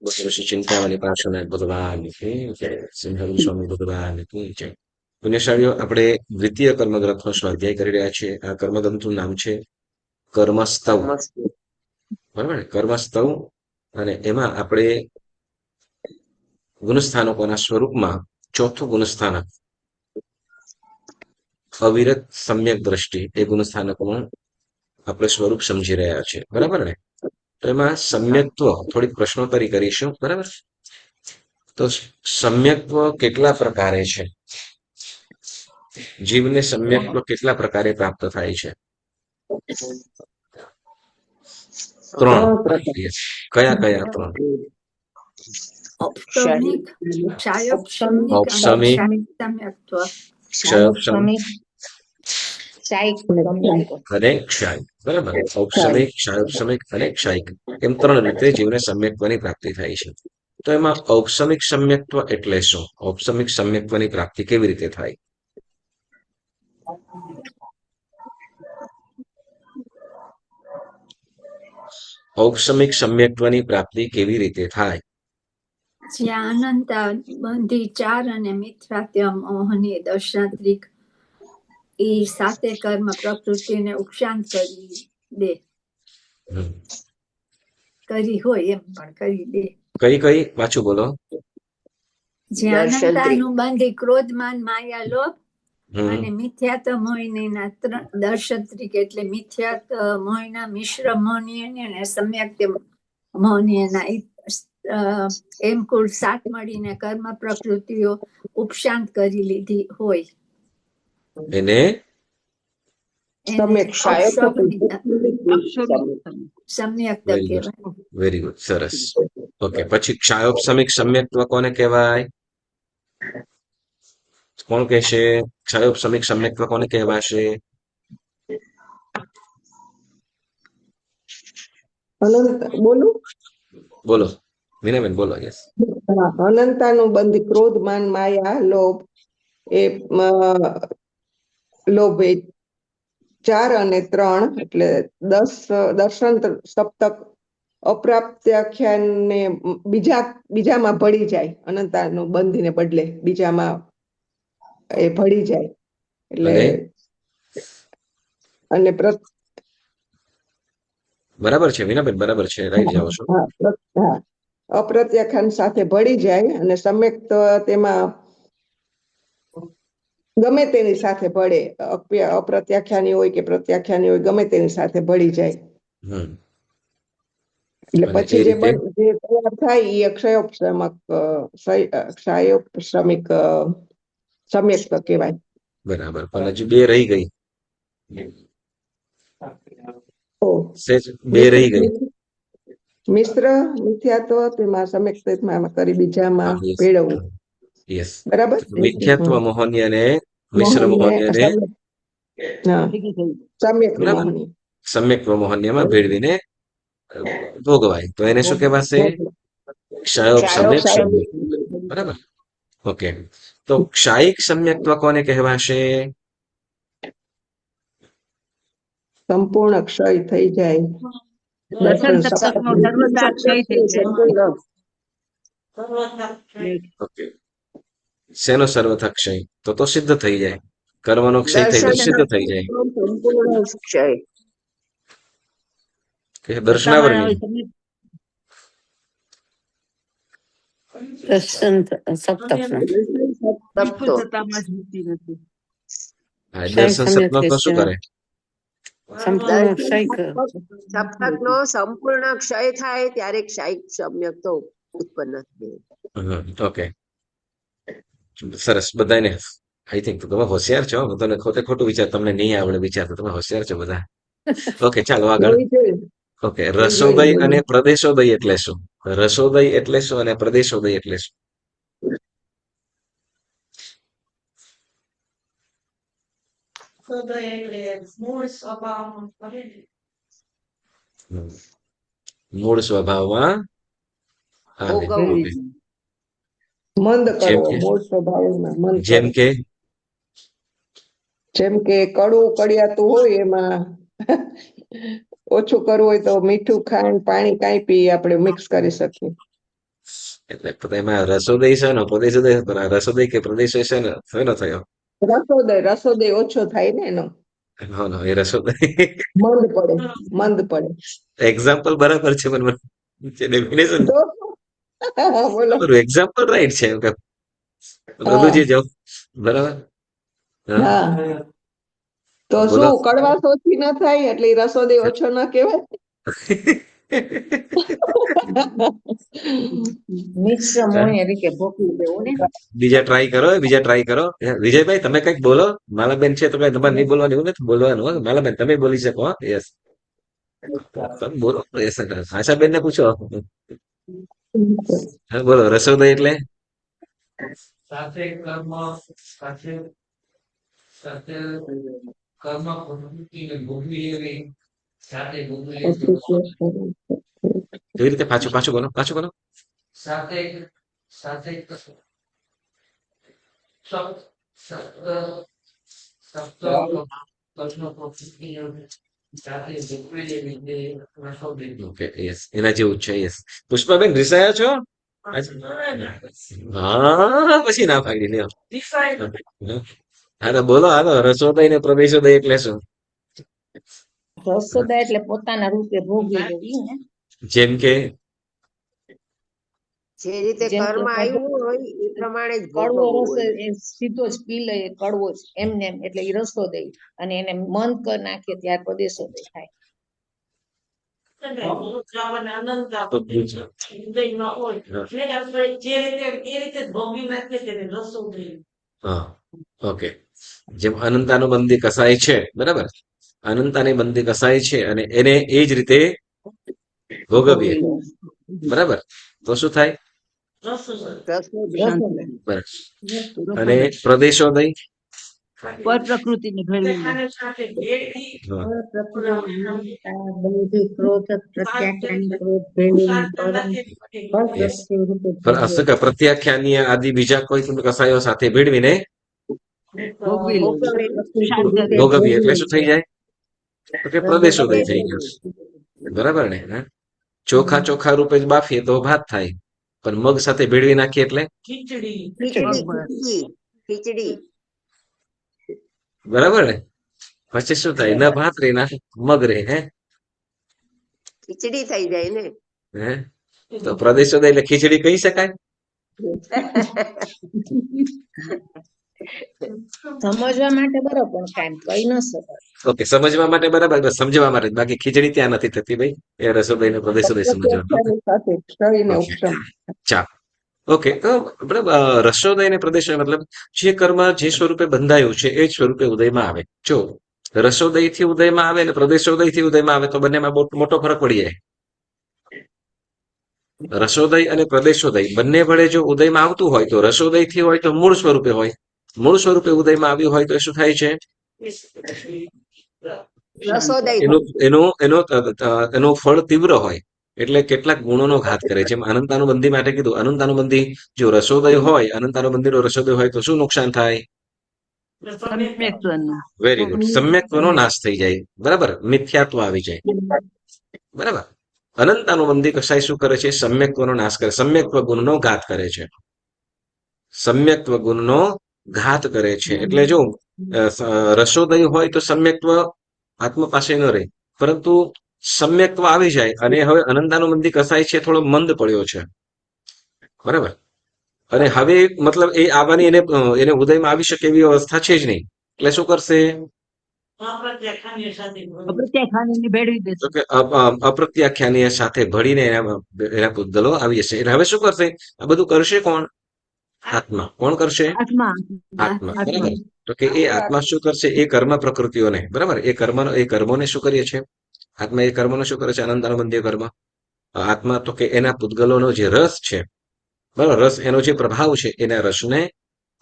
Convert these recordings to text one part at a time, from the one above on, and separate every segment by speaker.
Speaker 1: શ્રી ચિંતામણી પાર્શ્વનાથ ભગવાન કી જય. સિંહલ સ્વામી ભગવાન કી જય. પુણ્યશાળીઓ, આપણે દ્વિતીય કર્મગ્રંથનો સ્વાધ્યાય કરી રહ્યા છીએ. આ કર્મગ્રંથનું નામ છે કર્મસ્તવ. બરાબર ને? કર્મસ્તવ. અને એમાં આપણે ગુણસ્થાનકોના સ્વરૂપમાં ચોથું ગુણસ્થાનક અવિરત સમ્યક દ્રષ્ટિ એ ગુણસ્થાનકોનું આપણે સ્વરૂપ સમજી રહ્યા છીએ. બરાબર ને? તો એમાં સમ્યક્ત્વ થોડીક પ્રશ્નોત્તરી કરીશું. બરાબર? તો સમ્યક્ત્વ કેટલા પ્રકારે છે? જીવને સમ્યક્ત્વ કેટલા પ્રકારે પ્રાપ્ત થાય છે? ત્રણ. Yes. કયા કયા ત્રણ?
Speaker 2: ઔપસમિક, ક્ષાયોપસમિક અને
Speaker 1: ઔપસમિક,
Speaker 2: ક્ષાયસમ્યક્ત્વ.
Speaker 1: ક્ષયોપસમિક અને ક્ષાયિક. બરાબર? ઔપસમિક, ક્ષાયોપસમિક અને ક્ષાયિક, એમ ત્રણ રીતે જીવને સમ્યક્ત્વની પ્રાપ્તિ થાય છે. તો એમાં ઔપસમિક સમ્યક્ત્વ એટલે શું? ઔપસમિક સમ્યક્ત્વની પ્રાપ્તિ કેવી રીતે થાય? ઔપસમિક સમ્યક્ત્વની પ્રાપ્તિ કેવી રીતે થાય?
Speaker 2: જ્યાં અનંતા બંધી ચાર અને મિથ્યાત્વ મોહની દર્શાત્રિક એ સાતે કર્મ પ્રકૃતિને ઉપશાંત કરી દે. કરી હોય એમ પણ કરી દે.
Speaker 1: કઈ કઈ પાછું બોલો.
Speaker 2: જ્યાં અનંતાનું બંધી ક્રોધમાન માયા લોભ અને મિથ્યાત્વ મોહિનીના દર્શત્રિક એટલે મિથ્યાત્વ મોહિના મિશ્ર મોહનીય અને સમ્યક મોહનીયના એમ કુલ 7 મળીને કર્મ પ્રકૃતિઓ ઉપશાંત કરી લીધી હોય
Speaker 1: એને
Speaker 2: સમ્યક કહેવાય.
Speaker 1: વેરી ગુડ, સરસ. ઓકે, પછી ક્ષાયોપસમિક સમ્યક્ત્વ કોને કહેવાય? કોણ કહેશે? ક્ષાયોપસમિક સમ્યક્ત્વ કોને કહેવાશે?
Speaker 3: બોલું?
Speaker 1: બોલો વિનયબેન, બોલો. યસ.
Speaker 3: અનંતાનું બંધ ક્રોધ માન માયા લોભ એ લોભ એ 4 અને 3 એટલે 10 દર્શન સપ્તક અપ્રાપ્ત્યાખ્યાનને બીજામાં ભળી જાય. અનંતાનું બંધીને બદલે બીજામાં એ ભળી જાય એટલે અને
Speaker 1: બરાબર છે વિનાબેન, બરાબર છે, રાઈટ જાઓ છો.
Speaker 3: અપ્રત્યાખ્યાન સાથે ભળી જાય અને સમ્યક તેમાં ગમે તેની સાથે ભળે. અપ્રત્યાખ્યાની હોય કે પ્રત્યાખ્યાની હોય, ગમે તેની સાથે ભળી જાય. એટલે પછી જે તૈયાર થાય એ ક્ષયોપસમિક સમ્યક્ત કહેવાય.
Speaker 1: બરાબર. પણ હજી બે રહી ગઈ. બે રહી ગઈ.
Speaker 3: મિશ્ર મિથ્યાત્વ તેમાં સમ્યક્તમાં કરી બીજામાં ભેળવવું.
Speaker 1: યસ,
Speaker 3: બરાબર.
Speaker 1: મિથ્યાત્વ મોહની અને મિશ્ર મોહની અને સમ્યક્ત્વ મોહનીયમાં ભેળવીને ભોગવાય તો એને શું કહેવાશે? ક્ષયોપસમિક સમ્યક. બરાબર. ઓકે, તો ક્ષાયિક સમ્યક્ત્વ કોને કહેવાશે?
Speaker 3: સંપૂર્ણ ક્ષય થઈ જાય.
Speaker 1: ઓકે, શેનો સર્વથા ક્ષય? તો સિદ્ધ થઈ જાય. કર્મનો ક્ષય થઈ તો સિદ્ધ થઈ જાય. કે દર્શનાવરની દર્શન સપ્તક તો શું કરે?
Speaker 4: સપ્તકનો સંપૂર્ણ ક્ષય થાય ત્યારે ક્ષાયિક સમ્યક તો ઉત્પન્ન થાય.
Speaker 1: ઓકે, સરસ. બધાને આઈ થિંક તમે હોશિયાર છો. તમે ખોટે ખોટું વિચાર, તમને નહીં આવડે વિચાર, તો તમે હોશિયાર છો બધા. ઓકે, ચાલો આગળ. ઓકે, રસોદય અને પ્રદેશોદય એટલે શું? રસોદય એટલે શું અને પ્રદેશોદય એટલે શું? મૂળ સ્વભાવમાં
Speaker 3: મંદ કરવો. મૂળ સ્વભાવમાં મંદ. જેમ કે કડવું કડિયાતું હોય એમાં ઓછું કરવું હોય તો મીઠું, ખાંડ, પાણી કાંઈ પી આપણે મિક્સ કરી શકીએ.
Speaker 1: એટલે તો એમાં રસોદય છે ને પ્રદેશોદય રસોદય કે પ્રદેશો છે ને શેનો થયો?
Speaker 3: રસોદય ઓછો થાય ને એનો,
Speaker 1: હા એ રસોદય
Speaker 3: મંદ પડે.
Speaker 1: એક્ઝામ્પલ બરાબર છે પણ ડેફિનેશન
Speaker 3: તો બોલો.
Speaker 1: એક્ઝામ્પલ રાઈટ છે એમ કે
Speaker 3: હા
Speaker 1: પ્રભુજી જાઓ બરાબર. હા.
Speaker 3: હા તો
Speaker 1: બોલો.
Speaker 3: શું કડવાશ ઓછી ન થાય એટલે ઈ રસોદય ઓછો ન કહેવાય?
Speaker 2: મિશ્ર મોહે રીતે ભોગવી દેવું ને.
Speaker 1: બીજા ટ્રાય કરો વિજયભાઈ તમે કઈક બોલો. માલાબેન છે તો કઈ તમારે નહીં બોલવાનું એવું નથી બોલવાનું હો. માલાબેન તમે બોલી શકો હા યસ તમે બોલો યસ આશાબેન ને પૂછો હા બોલો રસોદય એટલે
Speaker 5: સાથે કર્મ સાથે સાથે કર્મ પ્રવૃત્તિને ભોગવી લેવી સાથે ભોગવી લેવી
Speaker 1: કેવી રીતે પાછું બોલો
Speaker 5: સાથે સાથે કર્મ પ્રવૃત્તિ સાથે ભોગવી લેવી તે રસોદય.
Speaker 1: ઓકે યસ એના જેવું જ છે યસ પુષ્પાબેન રિસાયા છો હા પછી ના પાડી લ્યો હા તો બોલો હાલો રસોદય ને પ્રદેશોદય એટલે શું?
Speaker 2: રસોદા એટલે પોતાના રૂપે ભોગવી લેવી ને.
Speaker 1: જેમ કે
Speaker 4: જે રીતે
Speaker 2: જેમ કે
Speaker 4: કર્મ આવ્યું હોય એ પ્રમાણે જ
Speaker 2: કડવો
Speaker 4: ભોગવવું
Speaker 2: રસ
Speaker 4: હોય.
Speaker 2: એ સીધો જ પી લે એ કડવો જ એમને એમ એટલે એ રસોદય અને એને મંદ કરી નાખીએ ત્યાર પ્રદેશોદય થાય.
Speaker 5: અને આનંદ આપે હૃદયમાં હોય એટલે આપણે જે રીતે એ રીતે જ ભોગવી નાખીએ તેને રસોદય.
Speaker 1: હા ઓકે જેમ અનંતાનું બંદી કસાય છે બરાબર અનંતાની બંદી કસાય છે અને એને એ જ રીતે ભોગવીએ બરાબર તો શું થાય
Speaker 5: રસોદય.
Speaker 4: રસોદય.
Speaker 1: બરાબર અને પ્રદેશોદય
Speaker 2: પર પ્રકૃતિને ભેળવી લે.
Speaker 5: પ્રત્યાખ્યાને સાથે ભેળવી
Speaker 1: હા.
Speaker 2: ક્રોધ પ્રત્યાખ્યાન ક્રોધ ભેળવીને પરમ
Speaker 1: Yes.
Speaker 2: પ્રકૃતિ રૂપે
Speaker 1: શું કે પ્રત્યાખ્યાનીય આદિ બીજા કોઈ પણ કસાયો સાથે ભેળવીને
Speaker 2: ભોગવી લે.
Speaker 4: ભોગવવી.
Speaker 1: ભોગવીએ એટલે શું થઈ જાય તો કે પ્રદેશોદય થઈ ગયો બરાબર ને હા? ચોખા રૂપે જ બાફીએ તો ભાત થાય પણ મગ સાથે ભેળવી નાખીએ એટલે
Speaker 5: ખીચડી
Speaker 4: ખીચડી.
Speaker 1: બરાબર ને પછી શું થાય ન ભાત રે ના મગ રે હે
Speaker 4: ખીચડી થઈ જાય ને.
Speaker 1: હે તો પ્રદેશોદય એટલે ખીચડી કહી શકાય
Speaker 2: સમજવા માટે બરોબર કાંઈ કહી ન શકાય.
Speaker 1: ઓકે સમજવા માટે બરાબર બસ સમજવા માટે બાકી ખીચડી ત્યાં નથી થતી ભાઈ એ રસોદય ને પ્રદેશોદય સમજવાનું
Speaker 3: પ્રત્યાખ્યાની સાથે ક્ષયને
Speaker 1: ઓકે
Speaker 3: ઉપશમ.
Speaker 1: ચાલો ઓકે તો મતલબ રસોદય અને પ્રદેશ મતલબ જે કર્મ જે સ્વરૂપે બંધાયું છે એ જ સ્વરૂપે ઉદયમાં આવે જો રસોદય થી ઉદયમાં આવે અને પ્રદેશોદય થી ઉદયમાં આવે તો બંનેમાં મોટો ફરક પડી જાય રસોદય અને પ્રદેશોદય બંને વડે જો ઉદયમાં આવતું હોય તો રસોદય થી હોય તો મૂળ સ્વરૂપે ઉદયમાં આવ્યું હોય તો શું થાય છે
Speaker 4: રસોદય
Speaker 1: એનું ફળ તીવ્ર હોય એટલે કેટલાક ગુણોનો ઘાત કરે જેમ અનંતાનુબંધી માટે કીધું અનંતાનુબંધી જો રસોદય હોય અનંતાનુબંધીનો રસોદય હોય તો શું નુકસાન થાય વેરી ગુડ સમ્યક્ત્વનો નાશ થઈ જાય બરાબર મિથ્યાત્વ આવી જાય બરાબર અનંતાનુબંધી કસાય શું કરે છે સમ્યક્ત્વનો નાશ કરે સમ્યક્ત્વ ગુણનો ઘાત કરે છે સમ્યક્ત્વ ગુણનો ઘાત કરે છે એટલે જો રસોદય હોય તો સમ્યક્ત્વ આત્મ પાસે ન રહે પરંતુ સમ્યક્ત્વ આવી જાય અને હવે અનંતાનુબંધી કસાય છે થોડો મંદ પડ્યો છે બરાબર અને હવે મતલબ એ આવવાની એને ઉદયમાં આવી શકે એવી અવસ્થા છે જ નહીં એટલે શું કરશે
Speaker 5: અપ્રત્યાખ્યાનીય સાથે
Speaker 2: પ્રત્યાખ્યાનને ભેળવી દે.
Speaker 1: તો કે અપ્રત્યાખ્યાનીય સાથે ભળીને એના પૂતગલો આવી જશે એટલે હવે શું કરશે આ બધું કરશે કોણ આત્મા કોણ કરશે
Speaker 2: આત્મા
Speaker 1: બરાબર તો કે એ આત્મા શું કરશે એ કર્મ પ્રકૃતિઓને બરાબર એ કર્મોને શું કરીએ છે આત્મા એ કર્મોને શું કરે છે અનંતાનુબંધીય કર્મ આત્મા તો કે એના પૂતગલોનો જે રસ છે બરાબર રસ એનો જે પ્રભાવ છે એના રસને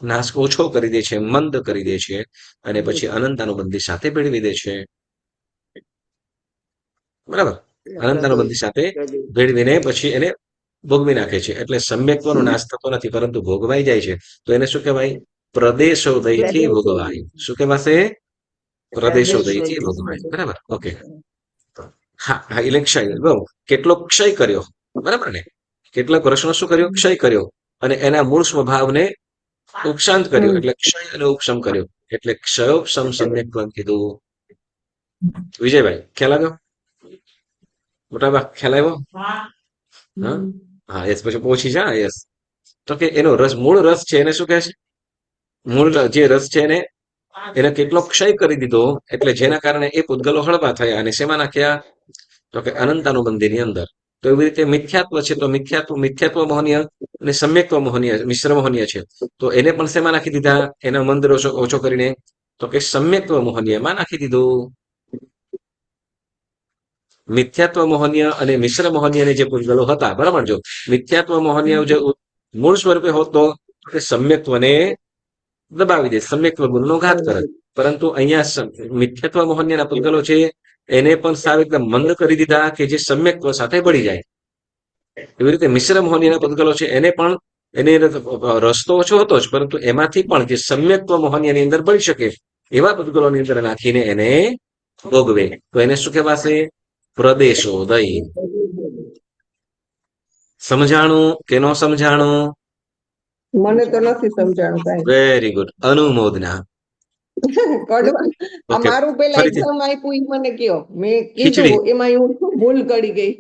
Speaker 1: નાશ ઓછો કરી દે છે મંદ કરી દે છે અને પછી અનંતાનુબંધી સાથે ભેળવી દે છે બરાબર અનંતાનુબંધી સાથે ભેળવીને પછી એને ભોગવી નાખે છે એટલે સમ્યક્ત્વનો નાશ થતો નથી પરંતુ ભોગવાઈ જાય છે તો એને શું કહેવાય પ્રદેશોદયથી ભોગવાય શું કહેવાશે પ્રદેશોદયથી ભોગવાય બરાબર ઓકે હા એટલે ક્ષય કેટલો ક્ષય કર્યો બરાબર ને કેટલાક વર્ષનો શું કર્યો? ક્ષય કર્યો. અને એના મૂળ સ્વભાવને ઉપશાંત કર્યો. એટલે ક્ષય અને ઉપશમ કર્યો. એટલે ક્ષયોપશમ સમ્યક્ત્વ કીધું. વિજયભાઈ ખ્યાલ આવ્યો? મોટાબા ખ્યાલ આવ્યો?
Speaker 5: હા
Speaker 1: હા હા યસ. પછી પોછી જા યસ. તો કે એનો રસ, મૂળ રસ છે એને શું કહે છે? મૂળ જે રસ છે એને કેટલો ક્ષય કરી દીધો, એટલે જેના કારણે એ પૂતગલો હળવા થયા અને શેમાં નાખ્યા? તો કે અનંતાનુબંધીની અંદર. તો એવી રીતે મિથ્યાત્વ છે, તો મિથ્યાત્વ મોહનીય અને સમ્યક્ત્વ મોહનીય, મિશ્ર મોહનીય છે. તો એને પણ શેમાં નાખી દીધા? એના મંદ ઓછો કરીને તો કે સમ્યક્ત્વ મોહનીયમાં નાખી દીધું. મિથ્યાત્વ મોહનીય અને મિશ્ર મોહનીય જે પૂતગલો હતા, બરાબર. જો મિથ્યાત્વ મોહનીય જે મૂળ સ્વરૂપે હોતો તે સમ્યક્ત્વને દબાવી દે, સમ્યક્ત્વ ગુણનો ઘાત કરે. પરંતુ અહીંયા મિથ્યાત્વ મોહનીયના પૂતગલો છે એને પણ સાવ એકદમ મંદ કરી દીધા કે જે સમ્યક્ત્વ સાથે ભળી જાય. એવી રીતે મિશ્ર મોહનીયના પૂતગલો છે એને પણ એની રસ્તો ઓછો હતો જ, પરંતુ એમાંથી પણ જે સમ્યક્ત્વ મોહનીયની અંદર ભળી શકે એવા પૂતગલોની અંદર નાખીને એને ભોગવે. તો એને શું કહેવાશે? પ્રદેશોદય. સમજાણું કે ન સમજાણું?
Speaker 3: મને તો નથી સમજાણું કાંઈ.
Speaker 1: વેરી ગુડ, અનુમોદના.
Speaker 3: કડવા આ
Speaker 1: ઓકે,
Speaker 3: મારું પેલા
Speaker 1: ફરીથી
Speaker 3: એક્ઝામ આપ્યું ઈ મને કયો. મેં
Speaker 1: ખીચડી.
Speaker 3: કીધું એમાં હું શું ભૂલ કરી ગઈ.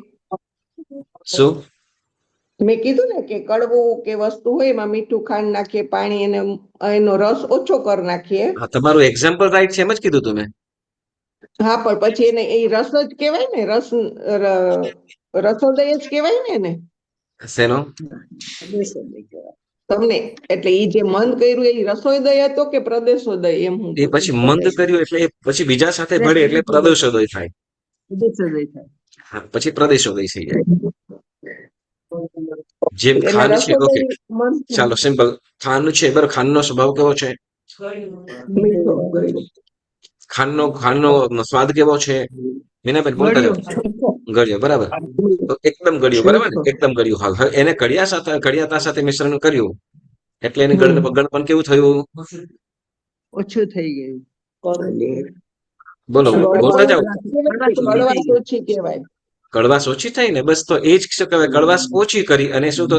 Speaker 1: શું?
Speaker 3: મેં કીધું ને કે કડવું કે વસ્તુ હોય એમાં મીઠું, ખાંડ નાખીએ, પાણી, અને એનો રસ ઓછો કરી નાખીએ.
Speaker 1: હા, તમારું એક્ઝામ્પલ રાઈટ છે, એમ જ કીધું તમે.
Speaker 3: હા, પણ પછી એને એ રસ જ કહેવાય ને, રસોદય જ કહેવાય ને એને.
Speaker 1: શેનો?
Speaker 3: તમને એટલે ઈ જે મંદ કર્યું એ રસોદય હતો કે પ્રદેશોદય, એમ હું
Speaker 1: એ પછી મંદ કર્યું એટલે એ પછી બીજા સાથે ભળે એટલે પ્રદેશોદય થાય. હા, પછી પ્રદેશોદય થઈ જાય. જેમ
Speaker 3: એટલે
Speaker 1: ખાંડ છે,
Speaker 3: રસોદય
Speaker 1: ઓકે
Speaker 3: મંદ
Speaker 1: ચાલો સિમ્પલ. ખાંડ છે બરાબર, ખાંડનો સ્વભાવ કેવો છે?
Speaker 3: મીઠો ગળ્યો.
Speaker 1: ખાંડનો સ્વાદ કેવો છે? મીનાબેન બોલતા જાઓ. ગળ્યો, બરાબર. તો એકદમ ગળ્યું, બરાબર ને? એકદમ ગળ્યું. હાલ હવે એને કડિયાતા સાથે મિશ્રણ કર્યું એટલે એને ગળપણ કેવું થયું?
Speaker 6: ઓછું થઈ ગયું.
Speaker 1: બોલો, બોલતા જાઓ.
Speaker 3: કડવાશ ઓછી કહેવાય.
Speaker 1: કડવાશ ઓછી થઈ ને, બસ તો એ જ શું કહેવાય? કડવાશ ઓછી કરી અને શું તો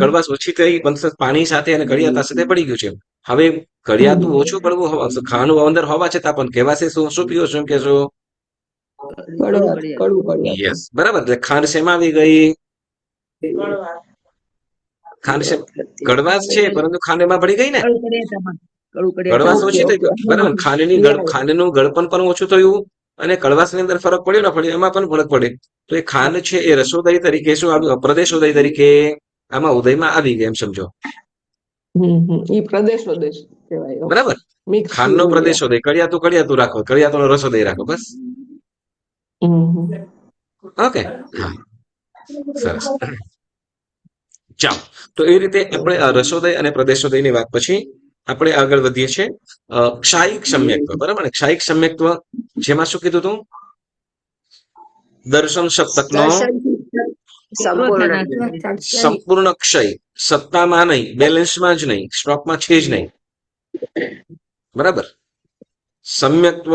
Speaker 1: કડવાશ ઓછી થઈ પાણી સાથે અને કડિયાતા સાથે પડી ગયું છે. હવે કડિયાતું ઓછું પડવું ખાનું અંદર હોવા છતાં પણ કહેવાશે શું પીવો છો એમ કેશો?
Speaker 3: કડવું કડિયાતું.
Speaker 1: યસ, બરાબર. એટલે ખાંડ શેમાં આવી ગઈ? ખાંડ કડવાશ છે પરંતુ ખાંડ એમાં પડી ગઈ ને. કડવાશ ઓછી થઈ ગઈ, બરાબર. ખાંડનું ગળપણ પણ ઓછું થયું અને કડવાશની અંદર ફરક પડ્યો ન પડ્યો એમાં પણ ફરક પડે. તો એ ખાંડ છે એ રસોદય તરીકે શું આવ્યું? પ્રદેશોદય તરીકે આમાં ઉદયમાં આવી ગઈ, એમ સમજો.
Speaker 3: ઈ પ્રદેશોદય કહેવાય.
Speaker 1: બરાબર. ખાંડનો પ્રદેશોદય, કડિયાતું રાખો, કડિયાતુંનો રસોદય રાખો, બસ. ઓકે, હા, સરસ. ચાલો, તો એ રીતે આપણે રસોદય અને પ્રદેશોદયની વાત પછી આપણે આગળ વધીએ છીએ. ક્ષાયિક સમ્યક્ત્વ, બરાબર ને? ક્ષાયિક સમ્યક્ત્વ જેમાં શું કીધું તું? દર્શન સપ્તકનો સંપૂર્ણ ક્ષય. સત્તામાં નહીં, બેલેન્સમાં જ નહીં, સ્ટોકમાં છે જ નહીં, બરાબર. સમ્યક્ત્વ,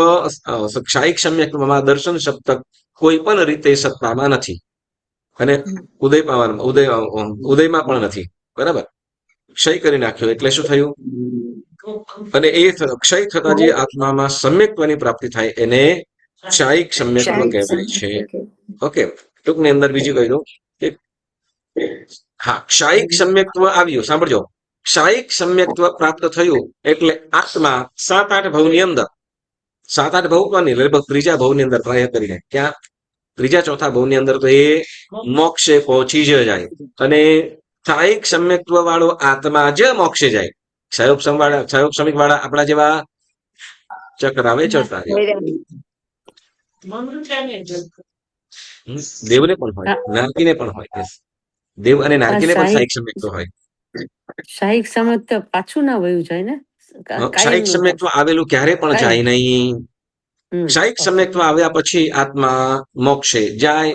Speaker 1: ક્ષાયિક સમ્યક્ત્વમાં દર્શન સપ્તક કોઈ પણ રીતે સત્તામાં નથી અને ઉદયમાં પણ નથી, બરાબર. ક્ષય કરી નાખ્યો એટલે શું થયું? અને એ ક્ષય થતા જે આત્મામાં સમ્યક્ત્વની પ્રાપ્તિ થાય એને ક્ષાયિક સમ્યક્ત્વ કહેવાય છે. ઓકે, ટૂંકની અંદર બીજું કહી દઉં કે હા, ક્ષાયિક સમ્યક્ત્વ આવ્યું, સાંભળજો. ક્ષાયિક સમ્યક્ત્વ પ્રાપ્ત થયું એટલે આત્મા 7-8 ભવની અંદર, 7-8 ભવ કોની લગભગ ત્રીજા ભવની અંદર પ્રાય કરીને ક્યાં ત્રીજા ચોથા ભવની અંદર તો એ મોક્ષે પહોંચી જ જાય. અને ક્ષાયિક સમ્યક્ત્વ વાળો આત્મા જ મોક્ષે જાય. ક્ષયોપશમિક વાળા આપણા જેવા ચક્રાવે ચડતા દેવને પણ હોય, નારકીને પણ હોય. દેવ અને નારકીને પણ ક્ષાયિક સમ્યક્ત્વ હોય.
Speaker 7: ક્ષાયિક સમ્યક્ત્વ પાછું ના વયું જાય ને?
Speaker 1: ક્ષાયિક સમ્યક્ત્વ આવેલું ક્યારે પણ જાય નહીં. ક્ષાયિક સમ્યક્ત્વ આવ્યા પછી આત્મા મોક્ષે જાય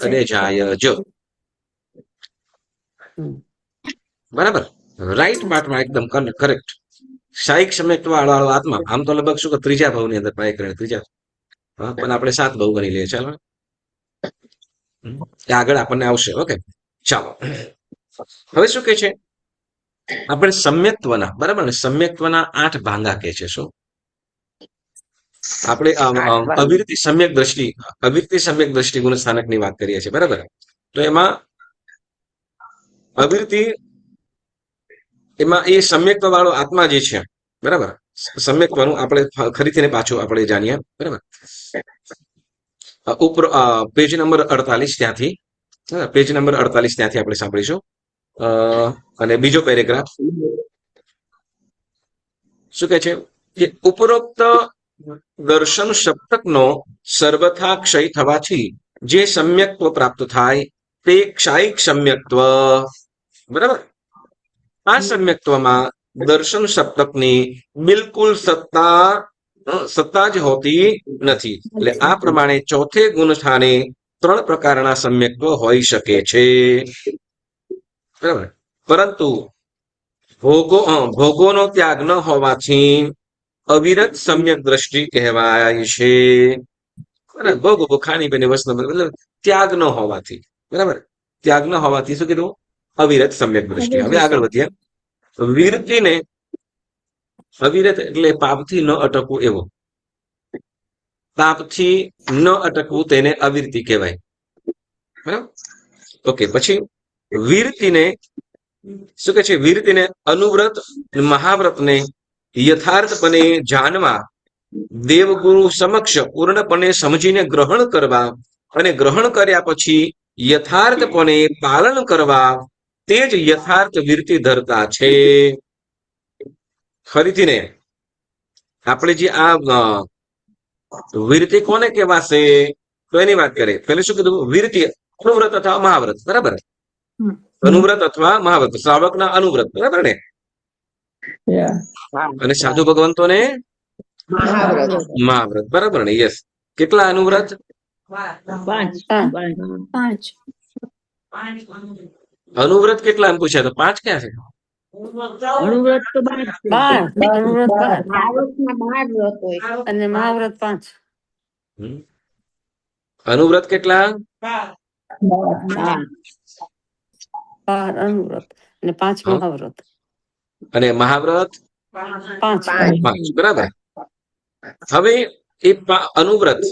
Speaker 1: અને જાય જ. બરાબર, રાઈટ પાર્ટમાં એકદમ કરેક્ટ. ક્ષાયિક સમ્યક્ત્વ વાળો આત્મા આમ તો લગભગ શું ત્રીજા ભાવની અંદર પ્રાય કરે, ત્રીજા, પણ આપણે 7 ભાવ ગણી લઈએ. ચાલો, આગળ આપણને આવશે. ઓકે, ચાલો હવે શું કે છે આપણે સમ્યક્ત્વના, બરાબર ને, સમ્યક્ત્વના 8 ભાંગા કે છે. શું આપણે અવિરતિ સમ્યક દ્રષ્ટિ ગુણ સ્થાનકની વાત કરીએ છીએ, બરાબર. તો એમાં અવિરતિ, એમાં એ સમ્યક્ત્વ વાળો આત્મા જે છે, બરાબર, સમ્યક્ત્વનું આપણે ફરીથી પાછું આપણે જાણીએ, બરાબર. ઉપર પેજ નંબર 48 ત્યાંથી, પેજ નંબર 48 ત્યાંથી આપણે સાંભળીશું. અને બીજો પેરેગ્રાફ શું કે છે કે ઉપરોક્ત દર્શન સપ્તકનો સર્વથા ક્ષય થવાથી જે સમ્યક્ત્વ પ્રાપ્ત થાય તે ક્ષાયિક સમ્યક્ત્વ, બરાબર. આ સમ્યક્ત્વમાં દર્શન સપ્તકની બિલકુલ સત્તા જ હોતી નથી. એટલે આ પ્રમાણે ચોથે ગુણ સ્થાને 3 પ્રકારના સમ્યક્ત્વ હોઈ શકે છે, બરાબર. પરંતુ ભોગોનો ત્યાગ ન હોવાથી અવિરત સમ્યક દ્રષ્ટિ કહેવાય છે. ભોગો ખાણી પીણી વસ્તુ મતલબ ત્યાગ ન હોવાથી, બરાબર, ત્યાગ ન હોવાથી શું કીધું? અવિરત સમ્યક દ્રષ્ટિ. હવે આગળ વધીએ. વીરતીને, અવિરત એટલે પાપથી ન અટકવું એવો, પાપથી ન અટકવું તેને અવિરતિ કહેવાય, બરાબર. ઓકે, પછી વીરતીને શું કે છે? વીરતીને અનુવ્રત મહાવ્રતને યથાર્થપણે જાણવા, દેવગુરુ સમક્ષ પૂર્ણપણે સમજીને ગ્રહણ કરવા અને ગ્રહણ કર્યા પછી યથાર્થપણે પાલન કરવા, તે જ યથાર્થ વીરતી ધરતા છે. ફરીથી ને આપણે જે આ વીરતી કોને કહેવાશે તો એની વાત કરીએ. પેલું શું કીધું? વીરતી અનુવ્રત અથવા મહાવ્રત, બરાબર. અનુવ્રત અથવા મહાવ્રત, શ્રાવકના અનુવ્રત, બરાબર ને. અને સાધુ ભગવંતોને મહાવ્રત, બરાબર ને. યસ. કેટલા અનુવ્રત?
Speaker 2: 5.
Speaker 1: અનુવ્રત કેટલા એમ પૂછ્યા તો 5 ક્યાં છે?
Speaker 2: અણુવ્રત તો 12 છે.
Speaker 7: 12, અનુવ્રત 12
Speaker 2: મહાવ્રતના 12 વ્રત હોય.
Speaker 7: અને મહાવ્રત 5.
Speaker 1: અનુવ્રત કેટલા?
Speaker 2: 12.
Speaker 7: 12 અનુવ્રત અને 5 મહાવ્રત.
Speaker 1: અને મહાવ્રત
Speaker 7: 5.
Speaker 1: 5, બરાબર. હવે એ અનુવ્રત,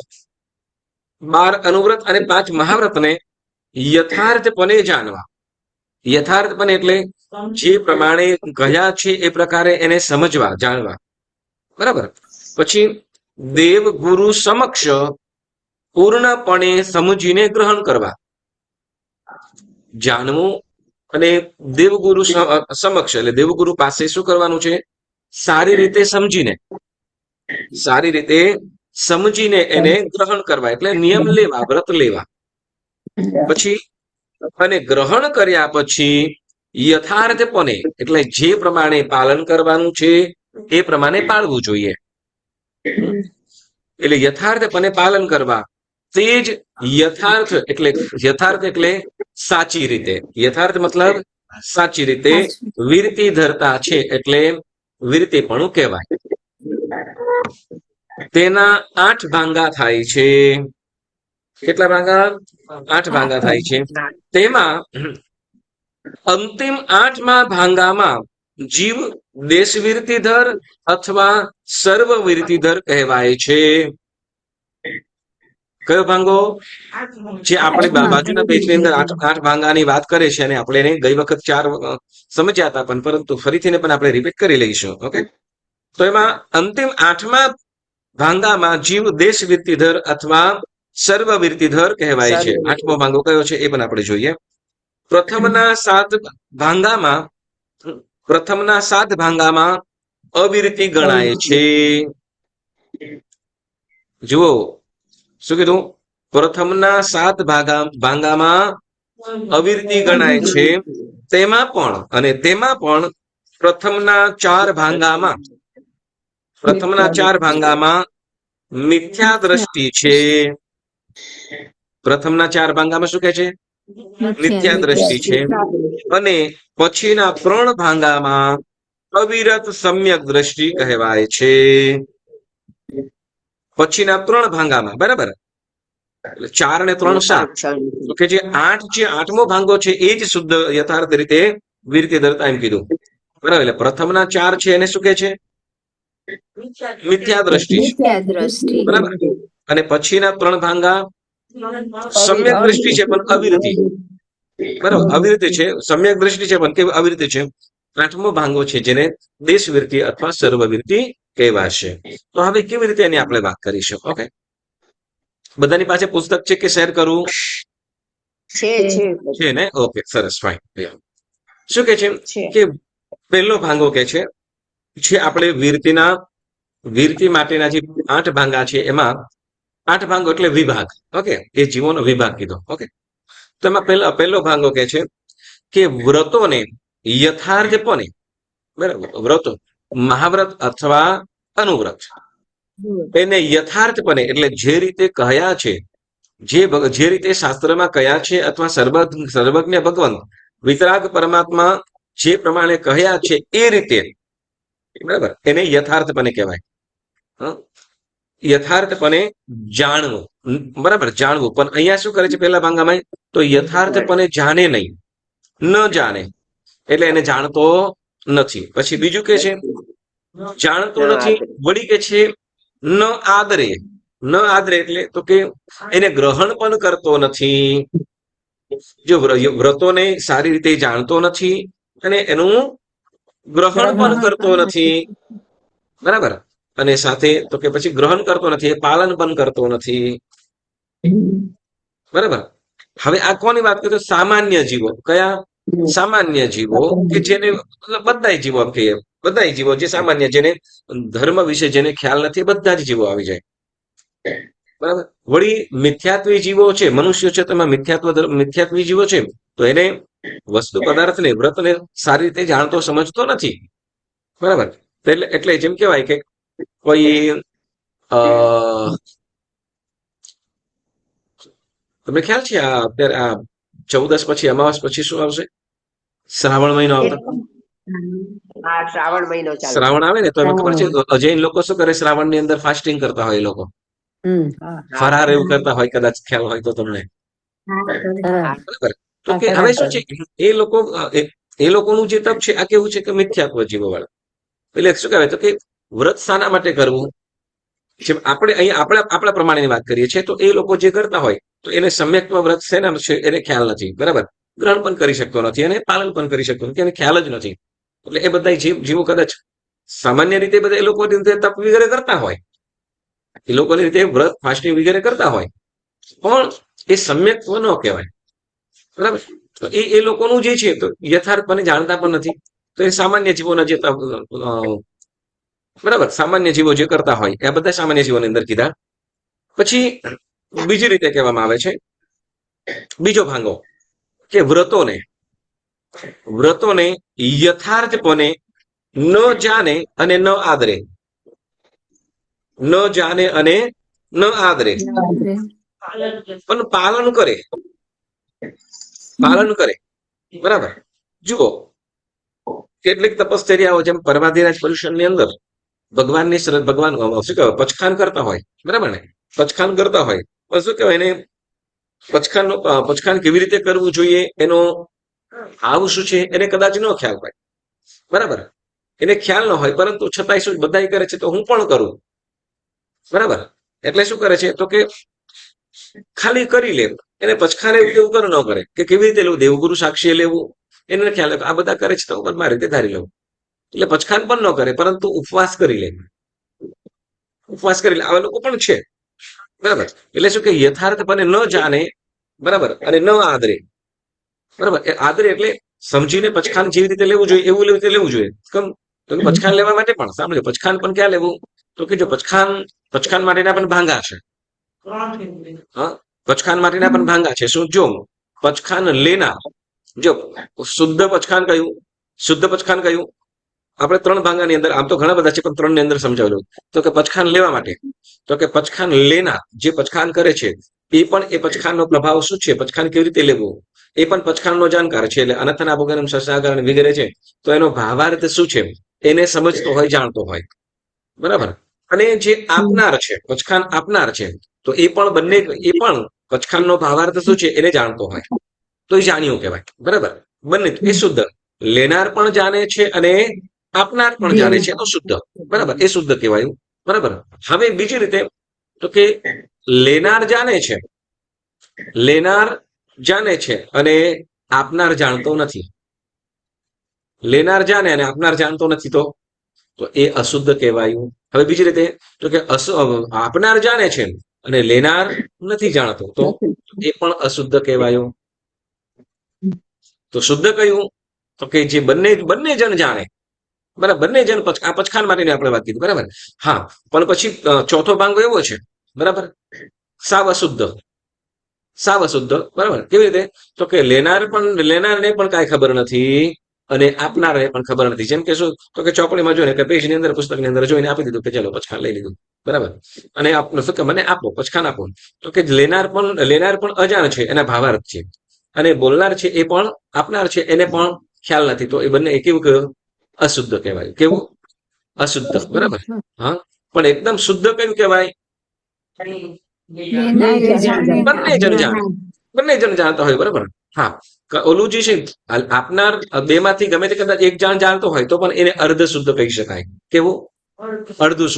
Speaker 1: 12 અનુવ્રત અને 5 મહાવ્રતને યથાર્થપણે જાણવા. યથાર્થપણે એટલે જે પ્રમાણે ગયા છે એ પ્રકારે એને સમજવા, જાણવા, બરાબર. પછી દેવ ગુરુ સમક્ષ પૂર્ણપણે સમજીને ગ્રહણ કરવા, જાણવું. અને દેવગુરુ સમક્ષ એટલે દેવગુરુ પાસે શું કરવાનું છે? સારી રીતે સમજીને એને ગ્રહણ કરવા, એટલે નિયમ લેવા, વ્રત લેવા. પછી અને ગ્રહણ કર્યા પછી યથાર્થપણે એટલે જે પ્રમાણે પાલન કરવાનું છે એ પ્રમાણે પાળવું જોઈએ. એટલે યથાર્થપણે પાલન કરવા, તે જ યથાર્થ એટલે સાચી રીતે, યથાર્થ મતલબ સાચી રીતે વીરતી ધરતા છે, એટલે વીરતીપણું કહેવાય. તેના 8 ભાંગા થાય છે. કેટલા ભાંગા? 8 ભાંગા થાય છે. તેમાં અંતિમ 8મા ભાંગામાં જીવ દેશવીરતીધર અથવા સર્વ વીરતીધર કહેવાય છે. કયો ભાંગો? જે આપણે બાજુના પેજની અંદર 8 ભાંગાની વાત કરે છે, અને આપણે એને ગઈ વખત 4 સમજ્યા હતા, પરંતુ ફરીથી પણ આપણે રિપીટ કરી લઈશું. ઓકે, તો એમાં અંતિમ 8મા ભાંગામાં જીવ દેશ વીરતીધર અથવા સર્વ વીરતીધર કહેવાય છે. 8મો ભાંગો કયો છે એ પણ આપણે જોઈએ. પ્રથમના 7 ભાંગામાં અવિરતી ગણાય છે. જુઓ શું કીધું? પ્રથમના 7 ભાંગામાં અવિરતી ગણાય છે. તેમાં પણ પ્રથમના 4 ભાંગામાં મિથ્યા દ્રષ્ટિ છે. પ્રથમના 4 ભાંગામાં શું કહે છે? મિથ્યા દ્રષ્ટિ છે. અને પછીના 3 ભાંગામાં અવિરત સમ્યક દ્રષ્ટિ કહેવાય છે. પછીના 3 ભાંગામાં, બરાબર. એટલે 4 અને 3 7. તો કે જે 8મો ભાંગો છે એ જ શુદ્ધ યથાર્થ રીતે વિરતિ ધરતા એમ કીધું. બરાબર. એટલે પ્રથમના 4 છે એને શું કે છે? મિથ્યા દ્રષ્ટિ છે. બરાબર. અને પછીના 3 ભાંગા સમ્યક દ્રષ્ટિ છે પણ અવિરતિ. બરાબર. અવિરતિ છે, સમ્યક દ્રષ્ટિ છે પણ કેવી અવિરતિ છે. 8મો ભાંગો છે જેને દેશવિરતિ અથવા સર્વવિરતિ કહેવાશે. તો હવે કેવી રીતે એની આપણે વાત કરીશું? ઓકે, બધાની પાસે પુસ્તક છે કે શેર કરવું? છે ને? ઓકે, સરસ, ફાઇન. શું કે છે કે પહેલો ભાંગો કે છે જે આપણે વિરતિ માટેના જે 8 ભાંગા છે એમાં 8 ભાંગો એટલે વિભાગ. ઓકે, એ જીવોનો વિભાગ કીધો. ઓકે, તો એમાં પહેલો ભાંગો કે છે કે વ્રતોને યથાર્થપણે, બરાબર, વ્રતો મહાવ્રત અથવા અનુવ્રત એને યથાર્થપણે એટલે જે રીતે કહ્યા છે, જે રીતે શાસ્ત્રમાં કહ્યા છે અથવા સર્વજ્ઞ ભગવાન વિતરાગ પરમાત્મા જે પ્રમાણે કહ્યા છે એ રીતે, બરાબર, એને યથાર્થપણે કહેવાય. યથાર્થપણે જાણવું. બરાબર, જાણવું. પણ અહીંયા શું કરે છે પહેલા ભાંગામાં? તો યથાર્થપણે જાણે નહીં, ન જાણે એટલે એને જાણતો નથી. પછી બીજું કે છે જાણતો નથી, વળી કે છે ન આદરે. ન આદરે એટલે તો કે એને ગ્રહણ પણ કરતો નથી. જો વ્રતોને સારી રીતે જાણતો નથી અને એનું ગ્રહણ પણ કરતો નથી. બરાબર. અને સાથે તો કે પછી ગ્રહણ કરતો નથી, પાલન પણ કરતો નથી. બરાબર. હવે આ કોની વાત કરીએ? તો સામાન્ય જીવો. કયા? સામાન્ય જીવો કે જેને બધા જીવો એમ કહીએ, બધા જીવો જે સામાન્ય, જેને ધર્મ વિશે જેને ખ્યાલ નથી, બધા જ જીવો આવી જાય. બરાબર. વળી મિથ્યાત્વી જીવો છે, મનુષ્યો છે, તેમાં મિથ્યાત્વી જીવો છે, તો એને વસ્તુ પદાર્થને વ્રતને સારી રીતે જાણતો સમજતો નથી. બરાબર. એટલે જેમ કહેવાય કે કોઈ તમને ખ્યાલ છે આ અત્યારે આ 14 પછી અમાવાસ પછી શું આવશે? શ્રાવણ મહિનો આવતો.
Speaker 4: શ્રાવણ મહિનો ચાલુ.
Speaker 1: શ્રાવણ આવે ને તો એમાં ખબર છે જૈન લોકો શું કરે? શ્રાવણ ની અંદર ફાસ્ટિંગ કરતા હોય એ લોકો, ફરાર એવું કરતા હોય, કદાચ ખ્યાલ હોય તો તમને. બરાબર. તો કે હવે શું છે એ લોકોનું જે તપ છે આ કેવું છે કે મિથ્યાત્વ જીવો વાળા. એટલે શું કહેવાય? તો કે વ્રત શાના માટે કરવું? જેમ આપણે અહીંયા આપણા પ્રમાણેની વાત કરીએ છીએ, તો એ લોકો જે કરતા હોય તો એને સમ્યક્ત્વ વ્રત શેના છે એને ખ્યાલ નથી. બરાબર. ગ્રહણ પણ કરી શકતો નથી અને પાલન પણ કરી શકતો નથી, એને ખ્યાલ જ નથી. એટલે એ બધા જીવો કદાચ સામાન્ય રીતે બધા એ લોકોની રીતે તપ વગેરે કરતા હોય, એ લોકોની રીતે વ્રત ફાસ્ટિંગ વગેરે કરતા હોય, પણ એ સમ્યક્ત્વ ન કહેવાય. બરાબર. તો એ લોકોનું જે છે તો યથાર્થપણે જાણતા પણ નથી. તો એ સામાન્ય જીવોના જે બરાબર, સામાન્ય જીવો જે કરતા હોય એ બધા સામાન્ય જીવોની અંદર કીધા. પછી બીજી રીતે કહેવામાં આવે છે, બીજો ભાંગો કે વ્રતોને યથાર્થપણે ન જાણે અને ન આદરે. ન જાણે અને ન આદરે પણ પાલન કરે. બરાબર. જુઓ, કેટલીક તપશ્ચર્યાઓ જેમ પરમાધિરાજ પર્યુષણની અંદર ભગવાન શું કહેવાય? પચખાન કરતા હોય. બરાબર ને? પચખાન કરતા હોય પણ શું કહેવાય એને પચખાન કેવી રીતે કરવું જોઈએ, એનો ભાવ શું છે એને કદાચ ન ખ્યાલ હોય. બરાબર. એને ખ્યાલ ન હોય પરંતુ છતાંય શું બધા કરે છે તો હું પણ કરું. બરાબર. એટલે શું કરે છે તો કે ખાલી કરી લે. એને પચખાન એવું કેવું કરે ન કરે કે કેવી રીતે લેવું, દેવગુરુ સાક્ષી લેવું, એને ખ્યાલ આ બધા કરે છે તો હું મારી રીતે ધારી લઉં. એટલે પચખાન પણ ન કરે પરંતુ ઉપવાસ કરી લે. આવા લોકો પણ છે. બરાબર. એટલે શું કે યથાર્થપણે ન જાણે, બરાબર, અને ન આદરે. બરાબર. આદરે એટલે સમજીને પચખાન જેવી રીતે લેવું જોઈએ એવું લેવું જોઈએ. કેમ? તો પચખાન લેવા માટે પણ સાંભળ્યો, પચખાન પણ ક્યાં લેવું? તો કે જો પચખાન માટેના પણ ભાંગા છે. હા, પચખાન માટેના પણ ભાંગા છે. શું? જો પચખાન લેનાર, જો શુદ્ધ પચખાન કયું? આપણે 3 ભાંગાની અંદર, આમ તો ઘણા બધા છે પણ 3 ની અંદર સમજાવેલું. તો કે પચખાન લેવા માટે, તો કે પચખાન લેનાર જે પચખાન કરે છે એ પણ એ પચખાનનો પ્રભાવ શું છે, પચખાન કેવી રીતે લેવું, એ પણ પચખાનનો જાણકાર છે. એટલે અનથના ભોગનમ સસાગર વગેરે છે તો એનો ભાવાર્થ શું છે એને સમજતો હોય, જાણતો હોય. બરાબર. અને જે આપનાર છે, પચખાન આપનાર છે, તો એ પણ પચખાનનો ભાવાર્થ શું છે એને જાણતો હોય તો એ જાણ્યું કહેવાય. બરાબર, બંને એ શુદ્ધ. લેનાર પણ જાણે છે અને આપનાર પણ જાણે છે તો શુદ્ધ. બરાબર, એ શુદ્ધ કહેવાયું. બરાબર. હવે બીજી રીતે તો કે લેનાર જાણે છે અને આપનાર જાણતો નથી. લેનાર જાણે અને આપનાર જાણતો નથી તો એ અશુદ્ધ કહેવાયું. હવે બીજી રીતે તો કે આપનાર જાણે છે અને લેનાર નથી જાણતો તો એ પણ અશુદ્ધ કહેવાયું. તો શુદ્ધ કયું? તો કે જે બંને જણ જાણે. બરાબર, બંને જણ આ પચખાન માટેની આપણે વાત કીધી. બરાબર. હા, પણ પછી ચોથો ભાંગો એવો છે. બરાબર, સાવ અશુદ્ધ. બરાબર, કેવી રીતે? તો કે લેનારને પણ કાંઈ ખબર નથી અને આપનારને પણ ખબર નથી. જેમ કે શું? તો કે ચોપડીમાં જોઈને કે પેજની અંદર પુસ્તકની અંદર જોઈને આપી દીધું કે ચલો પચખાન લઈ લીધું. બરાબર, અને શું કે મને આપો પચખાન આપો. તો કે લેનાર પણ અજાણ છે, એના ભાવાર્થ છે, અને બોલનાર છે એ પણ આપનાર છે એને પણ ખ્યાલ નથી. તો એ બંને કેવું કહેવાય? અશુદ્ધ કહેવાય. કેવું? અશુદ્ધ. બરાબર. હા, પણ એકદમ શુદ્ધ કયું કહેવાય? બંને જણ જાણતા હોય. બરાબર. હા, ઓલું જે છે આપનાર બે માંથી ગમે તે કદાચ એક જણ જાણતો હોય તો પણ એને અર્ધ શુદ્ધ કહી શકાય. કેવું? અડધું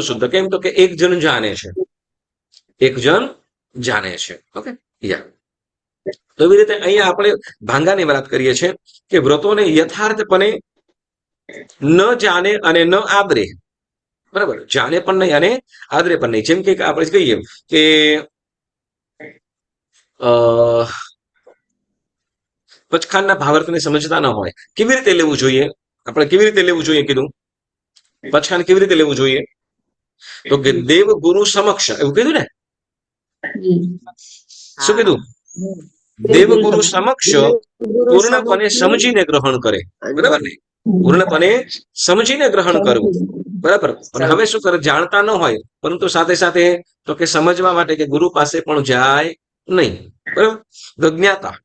Speaker 1: શુદ્ધ. કેમ? તો કે એક જણ જાણે છે. ઓકે, યા. તો એવી રીતે અહીંયા આપણે ભાંગાની વાત કરીએ છીએ કે વ્રતોને યથાર્થપણે ન જાણે અને ન આદરે. બરાબર, જાણે પણ નહીં અને આદરે પણ નહીં. જેમ કે આપણે કહીએ કે પચખાનના ભાવાર્થને સમજતા ન હોય. કેવી રીતે લેવું જોઈએ? આપણે કેવી રીતે લેવું જોઈએ કીધું? પચખાન કેવી રીતે લેવું જોઈએ? તો કે દેવ ગુરુ સમક્ષ, એવું કીધું ને? શું કીધું? દેવ ગુરુ સમક્ષ પૂર્ણપણે સમજીને ગ્રહણ કરે. બરાબર ને? પૂર્ણપણે સમજીને ગ્રહણ કરવું. બરાબર. પણ હવે શું કરે? જાણતા ન હોય પરંતુ સાથે સાથે તો કે સમજવા માટે કે ગુરુ પાસે પણ જાય નહીં. બરાબર, જ્ઞાતા.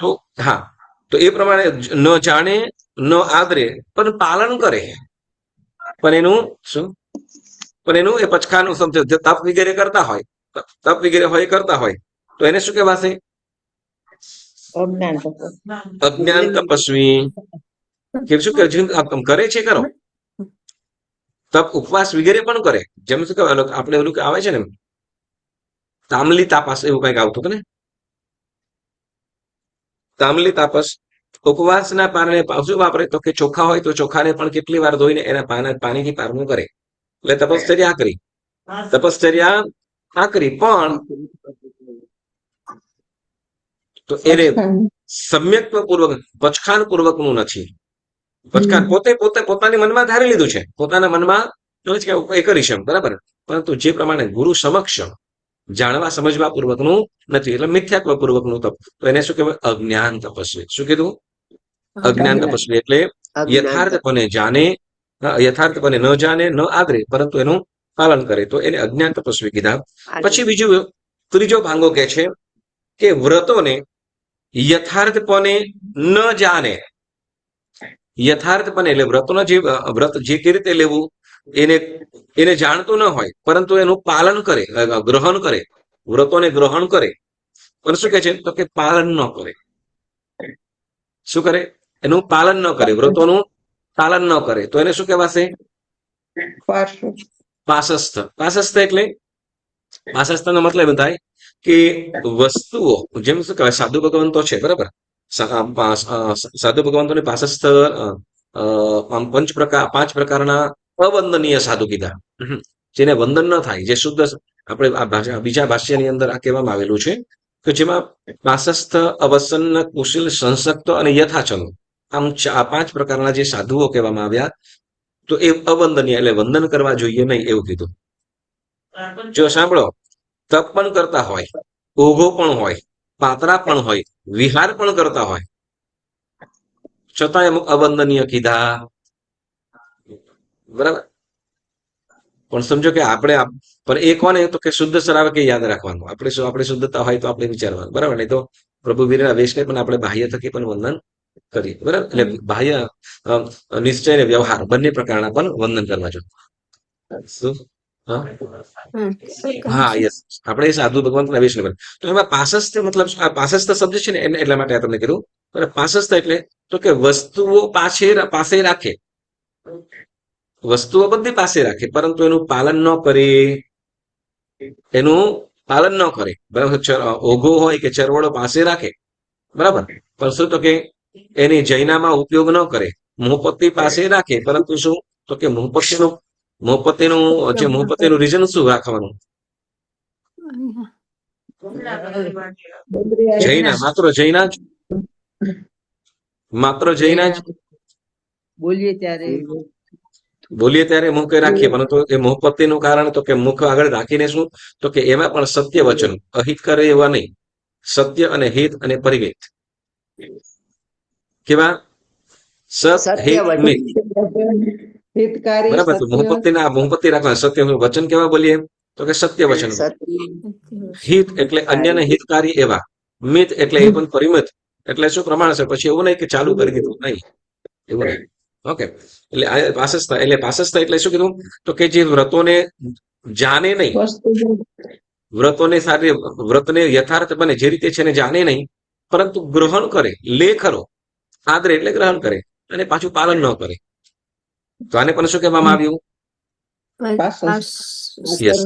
Speaker 1: તો હા, તો એ પ્રમાણે ન જાણે ન આદરે પણ પાલન કરે. પણ એનું શું? પણ એનું એ પચખાનું સમજો તપ વગેરે કરતા હોય તો એને શું કહેવાશે? અજ્ઞાન તપસ્વી. કે શું કરે છે? કરો તપ ઉપવાસ વગેરે પણ કરે. જેમ શું કહેવાય આપણે ઓલું આવે છે ને તામલી તાપસ, એવું કઈક આવતું હતું ને? તામલી તાપસ ઉપવાસના પારને શું વાપરે? તો કે ચોખા હોય તો ચોખાને પણ કેટલી વાર ધોઈને એના પાણીથી પારનું કરે. એટલે તપશ્ચર્યા કરી પણ તો એને સમ્યક્ત્વ પૂર્વક પચખાન પૂર્વકનું નથી. પચખાન પોતાની મનમાં ધારી લીધું છે, પોતાના મનમાં એ કરીશ એમ. બરાબર, પરંતુ જે પ્રમાણે ગુરુ સમક્ષ જાણવા સમજવા પૂર્વકનું નથી, એટલે મિથ્યાત્વ પૂર્વકનું તપ. તો એને શું કહેવાય? અજ્ઞાન તપસ્વી. શું કીધું? અજ્ઞાન તપસ્વી. એટલે યથાર્થપણે ન જાણે ન આદરે પરંતુ એનું પાલન કરે તો એને અજ્ઞાન તપસ્વી કીધા. પછી ત્રીજો ભાંગો કે છે કે વ્રતોને યથાર્થપણે ન જાણે. યથાર્થપણે એટલે વ્રત જે કેવી રીતે લેવું એને જાણતું ન હોય પરંતુ એનું પાલન કરે, ગ્રહણ કરે. વ્રતોને ગ્રહણ કરે પણ શું કે છે? તો કે પાલન ન કરે. શું કરે? એનું પાલન ન કરે, વ્રતોનું પાલન ન કરે તો એને શું કહેવાશે? પાસસ્થ. પાસસ્થનો મતલબ એમ થાય કે વસ્તુઓ, જેમ શું કહેવાય સાધુ ભગવંતો છે. બરાબર, સાધુ ભગવંતોને પાસસ્થ પાંચ પ્રકારના અવંદનીય સાધુ કીધા, જેને વંદન ન થાય, જે શુદ્ધ. આપણે બીજા ભાષ્યની અંદર આ કહેવામાં આવેલું છે કે જેમાં પાસસ્થ, અવસન્ન, કુશલ, સંસક્ત અને યથાચલ, આમ પાંચ પ્રકારના જે સાધુઓ કહેવામાં આવ્યા. તો એ અવંદનીય એટલે વંદન કરવા જોઈએ નહીં એવું કીધું. જો સાંભળો, તપ પણ કરતા હોય, ઓઘો પણ હોય, પાતરા પણ હોય, વિહાર પણ કરતા હોય, છતાં અમુક અવંદનીય કીધા. બરાબર, પણ સમજો કે આપણે પણ એ કોને? તો કે શુદ્ધ શ્રાવકે યાદ રાખવાનું. આપણે શુદ્ધતા હોય તો આપણે વિચારવાનું. બરાબર, નહીં તો પ્રભુ વીરના વેશને પણ આપણે બાહ્ય થકી પણ વંદન કરીએ. બરાબર, એટલે બાહ્ય નિશ્ચય અને વ્યવહાર બંને પ્રકારના પણ વંદન કરવા જોઈએ. શું હા હા યસ આપણે એ સાધુ ભગવંતના વૈષ્ણવ તો એમાં પાસસ્થ મતલબ આ પાસસ્થ શબ્દ છે ને એને એટલા માટે આ તમને કીધું બરાબર પાસસ્થ એટલે તો કે વસ્તુઓ પાસે રાખે વસ્તુઓ બધી પાસે રાખે પરંતુ એનું પાલન ન કરે એનું પાલન ન કરે બરાબર ઓઘો હોય કે ચરવડો પાસે રાખે બરાબર પણ શું તો કે એની જૈનામાં ઉપયોગ ન કરે મોહપત્તિ પાસે રાખે પરંતુ શું તો કે મોહપત્તિનું રીઝન શું રાખવાનું જૈના માત્ર જૈના જ
Speaker 6: બોલીએ ત્યારે
Speaker 1: બોલીએ ત્યારે મુખે રાખીએ પરંતુ એ મોહપત્તિનું કારણ તો કે મુખ આગળ રાખીને શું તો કે એમાં પણ સત્ય વચન અહિત કરે એવા નહીં સત્ય અને હિત અને પરિમિત કેવા સત
Speaker 4: સત્ય
Speaker 1: હિત
Speaker 4: વચન.
Speaker 1: મિત
Speaker 3: હિતકારી
Speaker 1: બરાબર તો
Speaker 3: સત્ય
Speaker 1: મોહપત્તિ રાખવા સત્ય વચન કેવા બોલીએ તો કે સત્ય વચન
Speaker 4: સત્ય
Speaker 1: હિત એટલે અન્યને હિતકારી એવા મિત એટલે એ પણ પરિમિત એટલે શું પ્રમાણ છે પછી એવું નહીં કે ચાલુ કરી દીધું નહીં એવું નહીં ઓકે એટલે પાસસ્થા એટલે શું કીધું તો કે જે વ્રતોને જાણે નહીં
Speaker 3: વસ્તુ
Speaker 1: વ્રતને યથાર્થ બને જે રીતે છે એને જાણે નહીં પરંતુ ગ્રહણ કરે લે ખરો આદરે એટલે ગ્રહણ કરે અને પાછું પાલન ન કરે તો આને પણ શું કહેવામાં આવ્યું યસ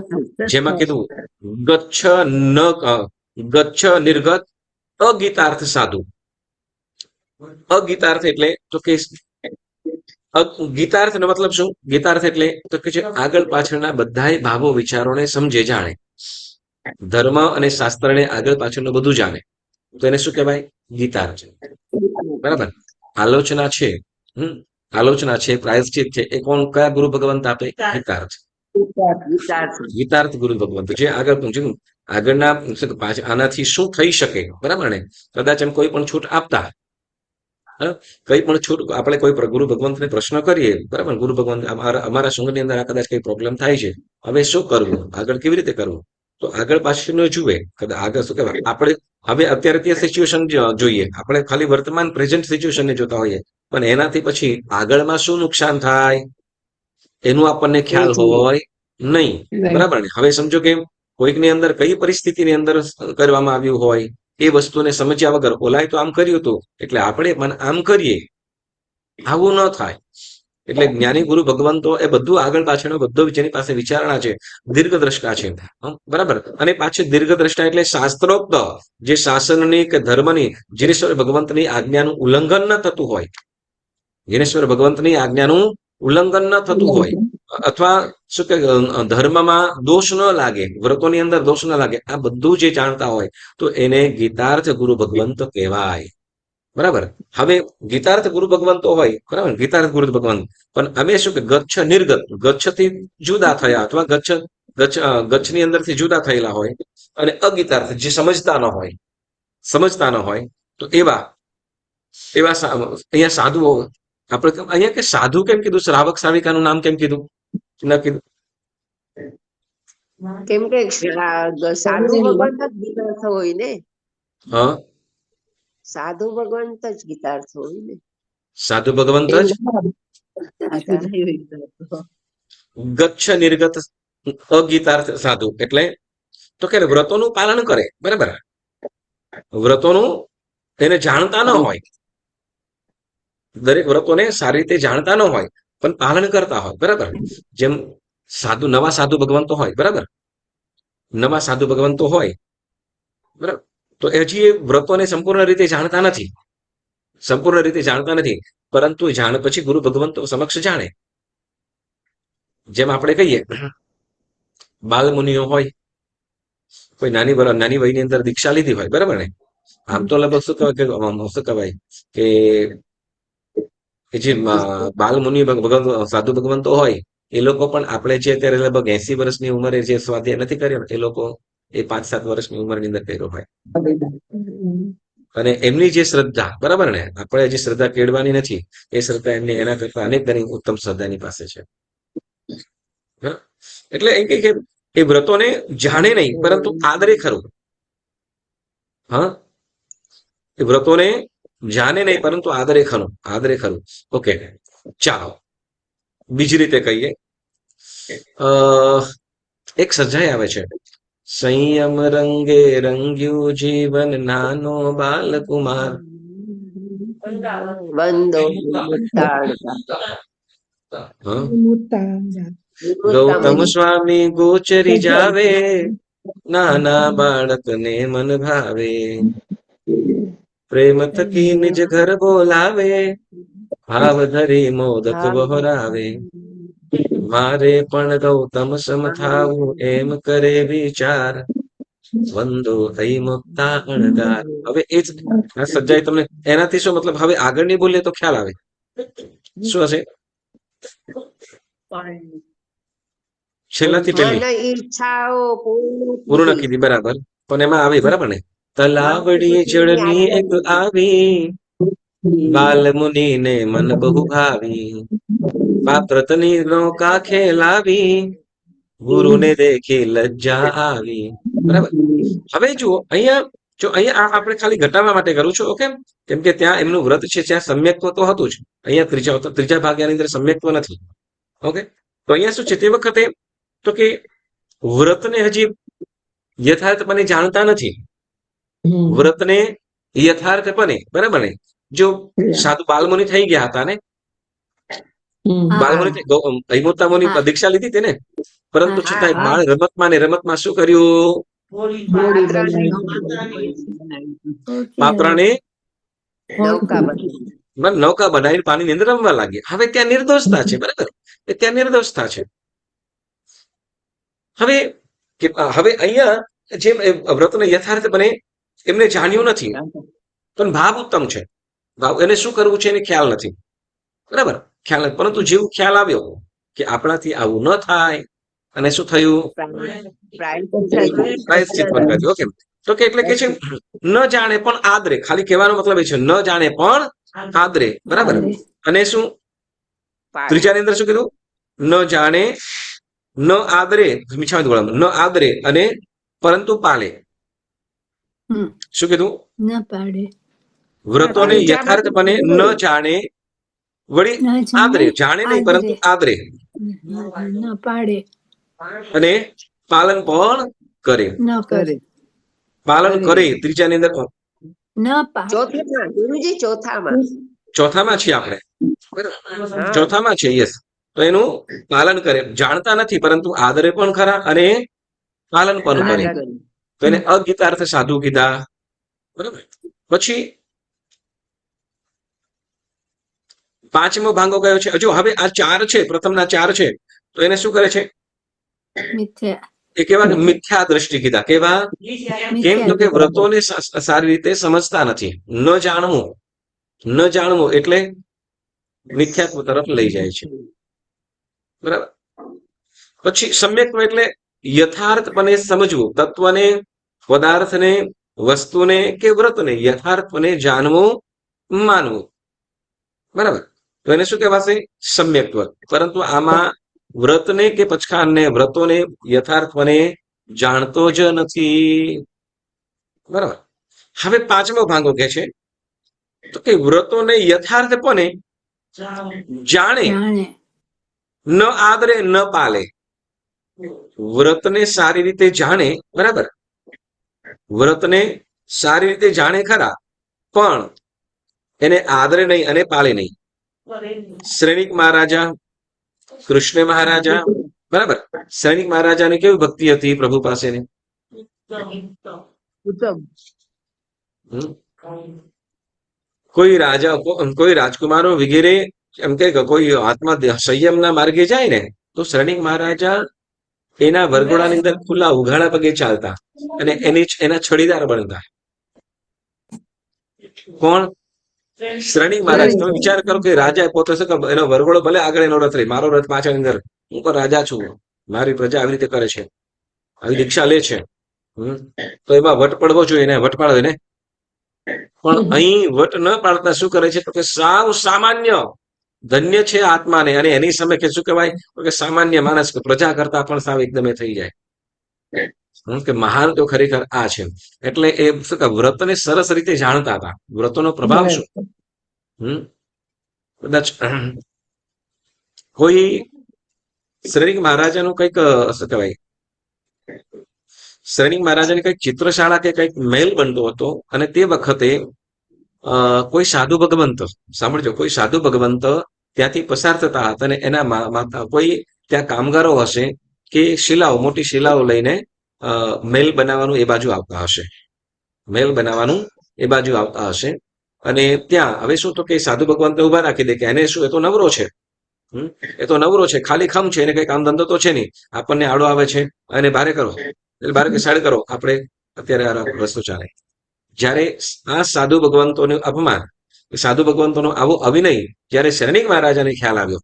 Speaker 1: જેમાં કીધું ગચ્છ નિર્ગત અગીતાર્થ સાધુ અગીતાર્થ એટલે તો કે ગીતાર્થ નો મતલબ શું ગીતાર્થ એટલે તો કે જે આગળ પાછળના બધાય ભાવો વિચારોને સમજે જાણે ધર્મ અને શાસ્ત્રને આગળ પાછળનું બધું જાણે તો એને શું કહેવાય ગીતાર્થ બરાબર આલોચના છે આલોચના છે પ્રાયશ્ચિત છે એ કોણ કયા ગુરુ ભગવંત આપે ગીતાર્થ ગીતાર્થ ગુરુ ભગવંત જે આગળના આનાથી શું થઈ શકે બરાબર ને કદાચ એમ કોઈ પણ છૂટ આપતા કઈ પણ છૂટ આપણે કોઈ ગુરુ ભગવંતને પ્રશ્ન કરીએ બરાબર ગુરુ ભગવંત અમારા સંઘની અંદર આ કદાચ કઈ પ્રોબ્લેમ થાય છે હવે શું કરવું આગળ કેવી રીતે કરવું તો આગળ પાછળનું જુએ કદાચ આગળ શું કહેવાય આપણે હવે અત્યારે તે સિચ્યુએશન જોઈએ આપણે ખાલી વર્તમાન પ્રેઝન્ટ સિચ્યુએશનને જોતા હોઈએ પણ એનાથી પછી આગળમાં શું નુકસાન થાય એનું આપણને ખ્યાલ હોય નહીં બરાબર ને હવે સમજો કે કોઈકની અંદર કઈ પરિસ્થિતિની અંદર કરવામાં આવ્યું હોય એ વસ્તુને સમજ્યા વગર ઓલાય તો આમ કર્યું હતું એટલે આપણે પણ આમ કરીએ આવું ન થાય એટલે જ્ઞાની ગુરુ ભગવંતો એ બધું આગળ પાછળનો બધો જેની પાસે વિચારણા છે દીર્ઘદ્રષ્ટા છે બરાબર અને પાછી દીર્ઘદ્રષ્ટા એટલે શાસ્ત્રોક્ત જે શાસનની કે ધર્મની જીનેશ્વર ભગવંતની આજ્ઞાનું ઉલ્લંઘન ન થતું હોય જીનેશ્વર ભગવંતની આજ્ઞાનું ઉલ્લંઘન ન થતું હોય અથવા શું કે ધર્મમાં દોષ ન લાગે વ્રતોની અંદર દોષ ન લાગે આ બધું જે જાણતા હોય તો એને ગીતાર્થ ગુરુ ભગવંત કહેવાય બરાબર હવે ગીતાર્થ ગુરુ ભગવંતો હોય બરાબર ગીતાર્થ ગુરુ ભગવંત પણ અમે શું કે ગચ્છ નિર્ગત ગચ્છથી જુદા થયા અથવા ગચ્છની અંદરથી જુદા થયેલા હોય અને અગીતાર્થ જે સમજતા ન હોય તો એવા અહીંયા સાધુઓ આપણે અહીંયા કે સાધુ કેમ કીધું શ્રાવક શ્રાવિકાનું નામ કેમ કીધું ના કીધું
Speaker 4: કેમ કે સાધુ ભગવંત જ ગીતાર્થ હોય ને
Speaker 1: હા
Speaker 4: સાધુ ભગવંત જ ગીતાર્થ હોય ને
Speaker 1: સાધુ ભગવંત જ ગચ્છ નિર્ગત અગીતાર્થ સાધુ એટલે તો કે વ્રતોનું પાલન કરે બરાબર વ્રતોનું તેને જાણતા ન હોય દરેક વ્રતોને સારી રીતે જાણતા ન હોય પણ પાલન કરતા હોય બરાબર જેમ નવા સાધુ ભગવંતો હોય બરાબર નવા સાધુ ભગવંતો હોય બરાબર તો હજી એ વ્રતોને સંપૂર્ણ રીતે જાણતા નથી પરંતુ જાણ પછી ગુરુ ભગવંતો સમક્ષ જાણે જેમ આપણે કહીએ બાલ મુનિઓ હોય કોઈ નાની વયની અંદર દીક્ષા લીધી હોય બરાબર ને આમ તો લગભગ શું કહેવાય કે જે બાલ મુનિ સાધુ ભગવંતો હોય એ લોકો પણ આપણે જે અત્યારે લગભગ 80 વર્ષની ઉંમરે જે સ્વાધ્યાય નથી કર્યો એ લોકો એ 5-7 વર્ષની ઉંમરની અંદર કર્યો હોય અને એમની જે શ્રદ્ધા બરાબર ને આપણે જે શ્રદ્ધા કેળવાની નથી એ શ્રદ્ધા એમની એના કરતા અનેક ગણી ઉત્તમ શ્રદ્ધા એની પાસે છે એટલે એમ કે એ વ્રતોને જાણે નહીં પરંતુ આદરે ખરું હા એ વ્રતોને જાણે નહીં પરંતુ આદરે ખરું ઓકે ચાલો બીજી રીતે કહીએ એક સજાઈ આવે છે. સંયમ રંગે રંગ્યું જીવન નાનો બાલકુમાર.
Speaker 4: બંધો મુત્તાડતા
Speaker 1: હં?
Speaker 3: મુત્તા
Speaker 1: ગૌતમ સ્વામી ગોચરી જાવે, નાના બાળકને મન ભાવે. પ્રેમ થકી નિજ ઘર બોલાવે, ભાવ ધરી મોદક વહોરાવે. મારે પણ ગૌતમ સમ થાવું એમ કરે વિચાર, વંદો થઈ મુક્તા અણગાર. હવે એ જ આ સજ્જાઈ તમને એનાથી શું મતલબ? હવે આગળ નહીં બોલીએ તો ખ્યાલ આવે. શું હશે? છેલ્લાથી પેલી
Speaker 4: મન ઈચ્છાઓ
Speaker 1: પૂર્ણ કીધી, બરાબર. પણ એમાં આવી, બરાબર ને? તલાવડી જળની એક આવી, બાલ મુનિને મન બહુ ભાવી. પાત્રતની નૌકા ખેલાવી, ગુરુને દેખી લજ્જા આવી. બરાબર. હવે જુઓ અહીંયા, જો અહીંયા આપણે ખાલી ઘટાડવા માટે કરું છું, ઓકે? કેમ કે ત્યાં એમનું વ્રત છે, ત્યાં સમ્યક્ત્વ તો હતું જ. અહીંયા ત્રીજા ભાગ્યાની અંદર સમ્યક્ત્વ નથી. ઓકે, તો અહીંયા શું છે તે વખતે તો કે વ્રતને હજી યથાર્થપણે જાણતા નથી. વ્રતને યથાર્થપણે, બરાબર ને? જો સાધુ બાલમુનિ થઈ ગયા હતા ને, બાલમુનિ હૈમોત્તા મુનિ દીક્ષા લીધી હતી ને, પરંતુ છતાં બાળ રમતમાં ને રમતમાં શું કર્યું? પાત્રાને નૌકા બનાવીને પાણીની અંદર રમવા લાગ્યા. હવે ત્યાં નિર્દોષતા છે, બરાબર? ત્યાં નિર્દોષતા છે. હવે અહીંયા જેમ વ્રતને યથાર્થપણે એમને જાણ્યું નથી, પણ ભાવ ઉત્તમ છે. ભાવ એને શું કરવું છે એને ખ્યાલ નથી, બરાબર? ખ્યાલ નથી. પરંતુ જેવું ખ્યાલ આવ્યો કે આપણાથી આવું ન થાય, અને શું થયું? પ્રાયશ્ચિત પણ કર્યું. ઓકે, તો કે એટલે કે છે ન જાણે પણ આદરે. ખાલી કહેવાનો મતલબ એ છે ન જાણે પણ આદરે, બરાબર? અને શું ત્રીજાની અંદર શું કીધું? ન જાણે, ન આદરે, ન આદરે અને પરંતુ પાલે. શું કીધું?
Speaker 8: ન પાડે.
Speaker 1: વ્રતોને યથાર્થપણે ન જાણે, વળી આદરે, જાણે નહીં પરંતુ આદરે,
Speaker 8: ન પાડે.
Speaker 1: અને પાલન પણ કરે.
Speaker 8: ન કરે.
Speaker 1: પાલન કરે. ત્રીજાની અંદર
Speaker 8: ન પાડે.
Speaker 4: ચોથામાં ગુરુજી,
Speaker 1: ચોથામાં છીએ આપણે, ચોથામાં છે. યસ. તો એનું પાલન કરે. જાણતા નથી પરંતુ આદરે પણ ખરા અને પાલન પણ કરે. તો એને અગીતાર્થ સાધુ કીધા, બરાબર? પછી પાંચમો ભાંગો કયો છે? હજુ હવે આ ચાર છે, પ્રથમના ચાર છે, તો એને શું કરે છે?
Speaker 8: મિથ્યા.
Speaker 1: એ કેવા? મિથ્યા દ્રષ્ટિ કીધા. કેવા? કેમ? તો કે વ્રતોને સારી રીતે સમજતા નથી. ન જાણવું એટલે મિથ્યાત્વ તરફ લઈ જાય છે, બરાબર? પછી સમ્યક્ત્વ એટલે યથાર્થપણે સમજવું, તત્વને, પદાર્થને, વસ્તુને કે વ્રતને યથાર્થપણે જાણવું, માનવું, બરાબર? તો એને શું કહેવાશે? સમ્યક્ત્વ. પરંતુ આમાં વ્રતને કે પચખાનને, વ્રતોને યથાર્થપણે જાણતો જ નથી, બરાબર? હવે પાંચમો ભાંગો કે છે તો કે વ્રતોને યથાર્થપણે જાણે, ન આદરે, ન પાલે. વ્રતને સારી રીતે જાણે, બરાબર? વ્રતને સારી રીતે જાણે ખરા, પણ એને આદરે નહીં અને પાલે નહીં. શ્રેણિક મહારાજા, કૃષ્ણ મહારાજા, બરાબર? શ્રેણિક મહારાજાની કેવી ભક્તિ હતી પ્રભુ પાસેની? કોઈ રાજા, કોઈ રાજકુમારો વગેરે એમ કે કોઈ આત્મા સંયમના માર્ગે જાય ને, તો શ્રેણિક મહારાજા એના વરઘોડાની અંદર ખુલ્લા ઉઘાડા પગે ચાલતા અને એના છડીદાર બનતા. કોણ? શ્રેણિક મહારાજ. તમે વિચાર કરો કે રાજા પોતે એનો વરઘોડો ભલે આગળ એનો રથ રહી, મારો રથ પાછળ અંદર, હું પણ રાજા છું, મારી પ્રજા આવી રીતે કરે છે, આવી દીક્ષા લે છે, તો એમાં વટ પડવો જોઈએ, એને વટ પાડે ને. પણ અહીં વટ ન પાડતા શું કરે છે? તો કે સાવ સામાન્ય ધન્ય છે આત્માને, અને એની સામે કે શું કહેવાય? તો કે સામાન્ય માણસ, પ્રજા કરતા પણ સાવ એકદમ થઈ જાય કે મહાન તો ખરેખર આ છે. એટલે એ શું કે વ્રતને સરસ રીતે જાણતા હતા. વ્રતોનો પ્રભાવ શું? કદાચ કોઈ શ્રેણિક મહારાજાનું કંઈક શું કહેવાય શ્રેણિક મહારાજાની કઈક ચિત્રશાળા કે કઈક મહેલ બનતો હતો અને તે વખતે કોઈ સાધુ ભગવંત, સાંભળજો, કોઈ સાધુ ભગવંત ત્યાંથી પસાર થતા હતા અને એના કોઈ ત્યાં કામગારો હશે કે શિલાઓ, મોટી શિલાઓ લઈને મહેલ બનાવવાનું એ બાજુ આવતા હશે, મહેલ બનાવવાનું એ બાજુ આવતા હશે. અને ત્યાં હવે શું તો કે સાધુ ભગવંત ઉભા રાખી દે કે એને શું, એ તો નવરો છે, એ તો નવરો છે, ખાલી ખમ છે, એને કઈ કામ ધંધો તો છે નહીં, આપણને આડો આવે છે, અને બારે કરો, એટલે બારે કે સાઈડ કરો, આપણે અત્યારે આ રસ્તો ચાલે. જ્યારે આ સાધુ ભગવંતોનું અપમાન, સાધુ ભગવંતોનો આવો અવિનય જ્યારે શ્રેણિક મહારાજાને ખ્યાલ આવ્યો,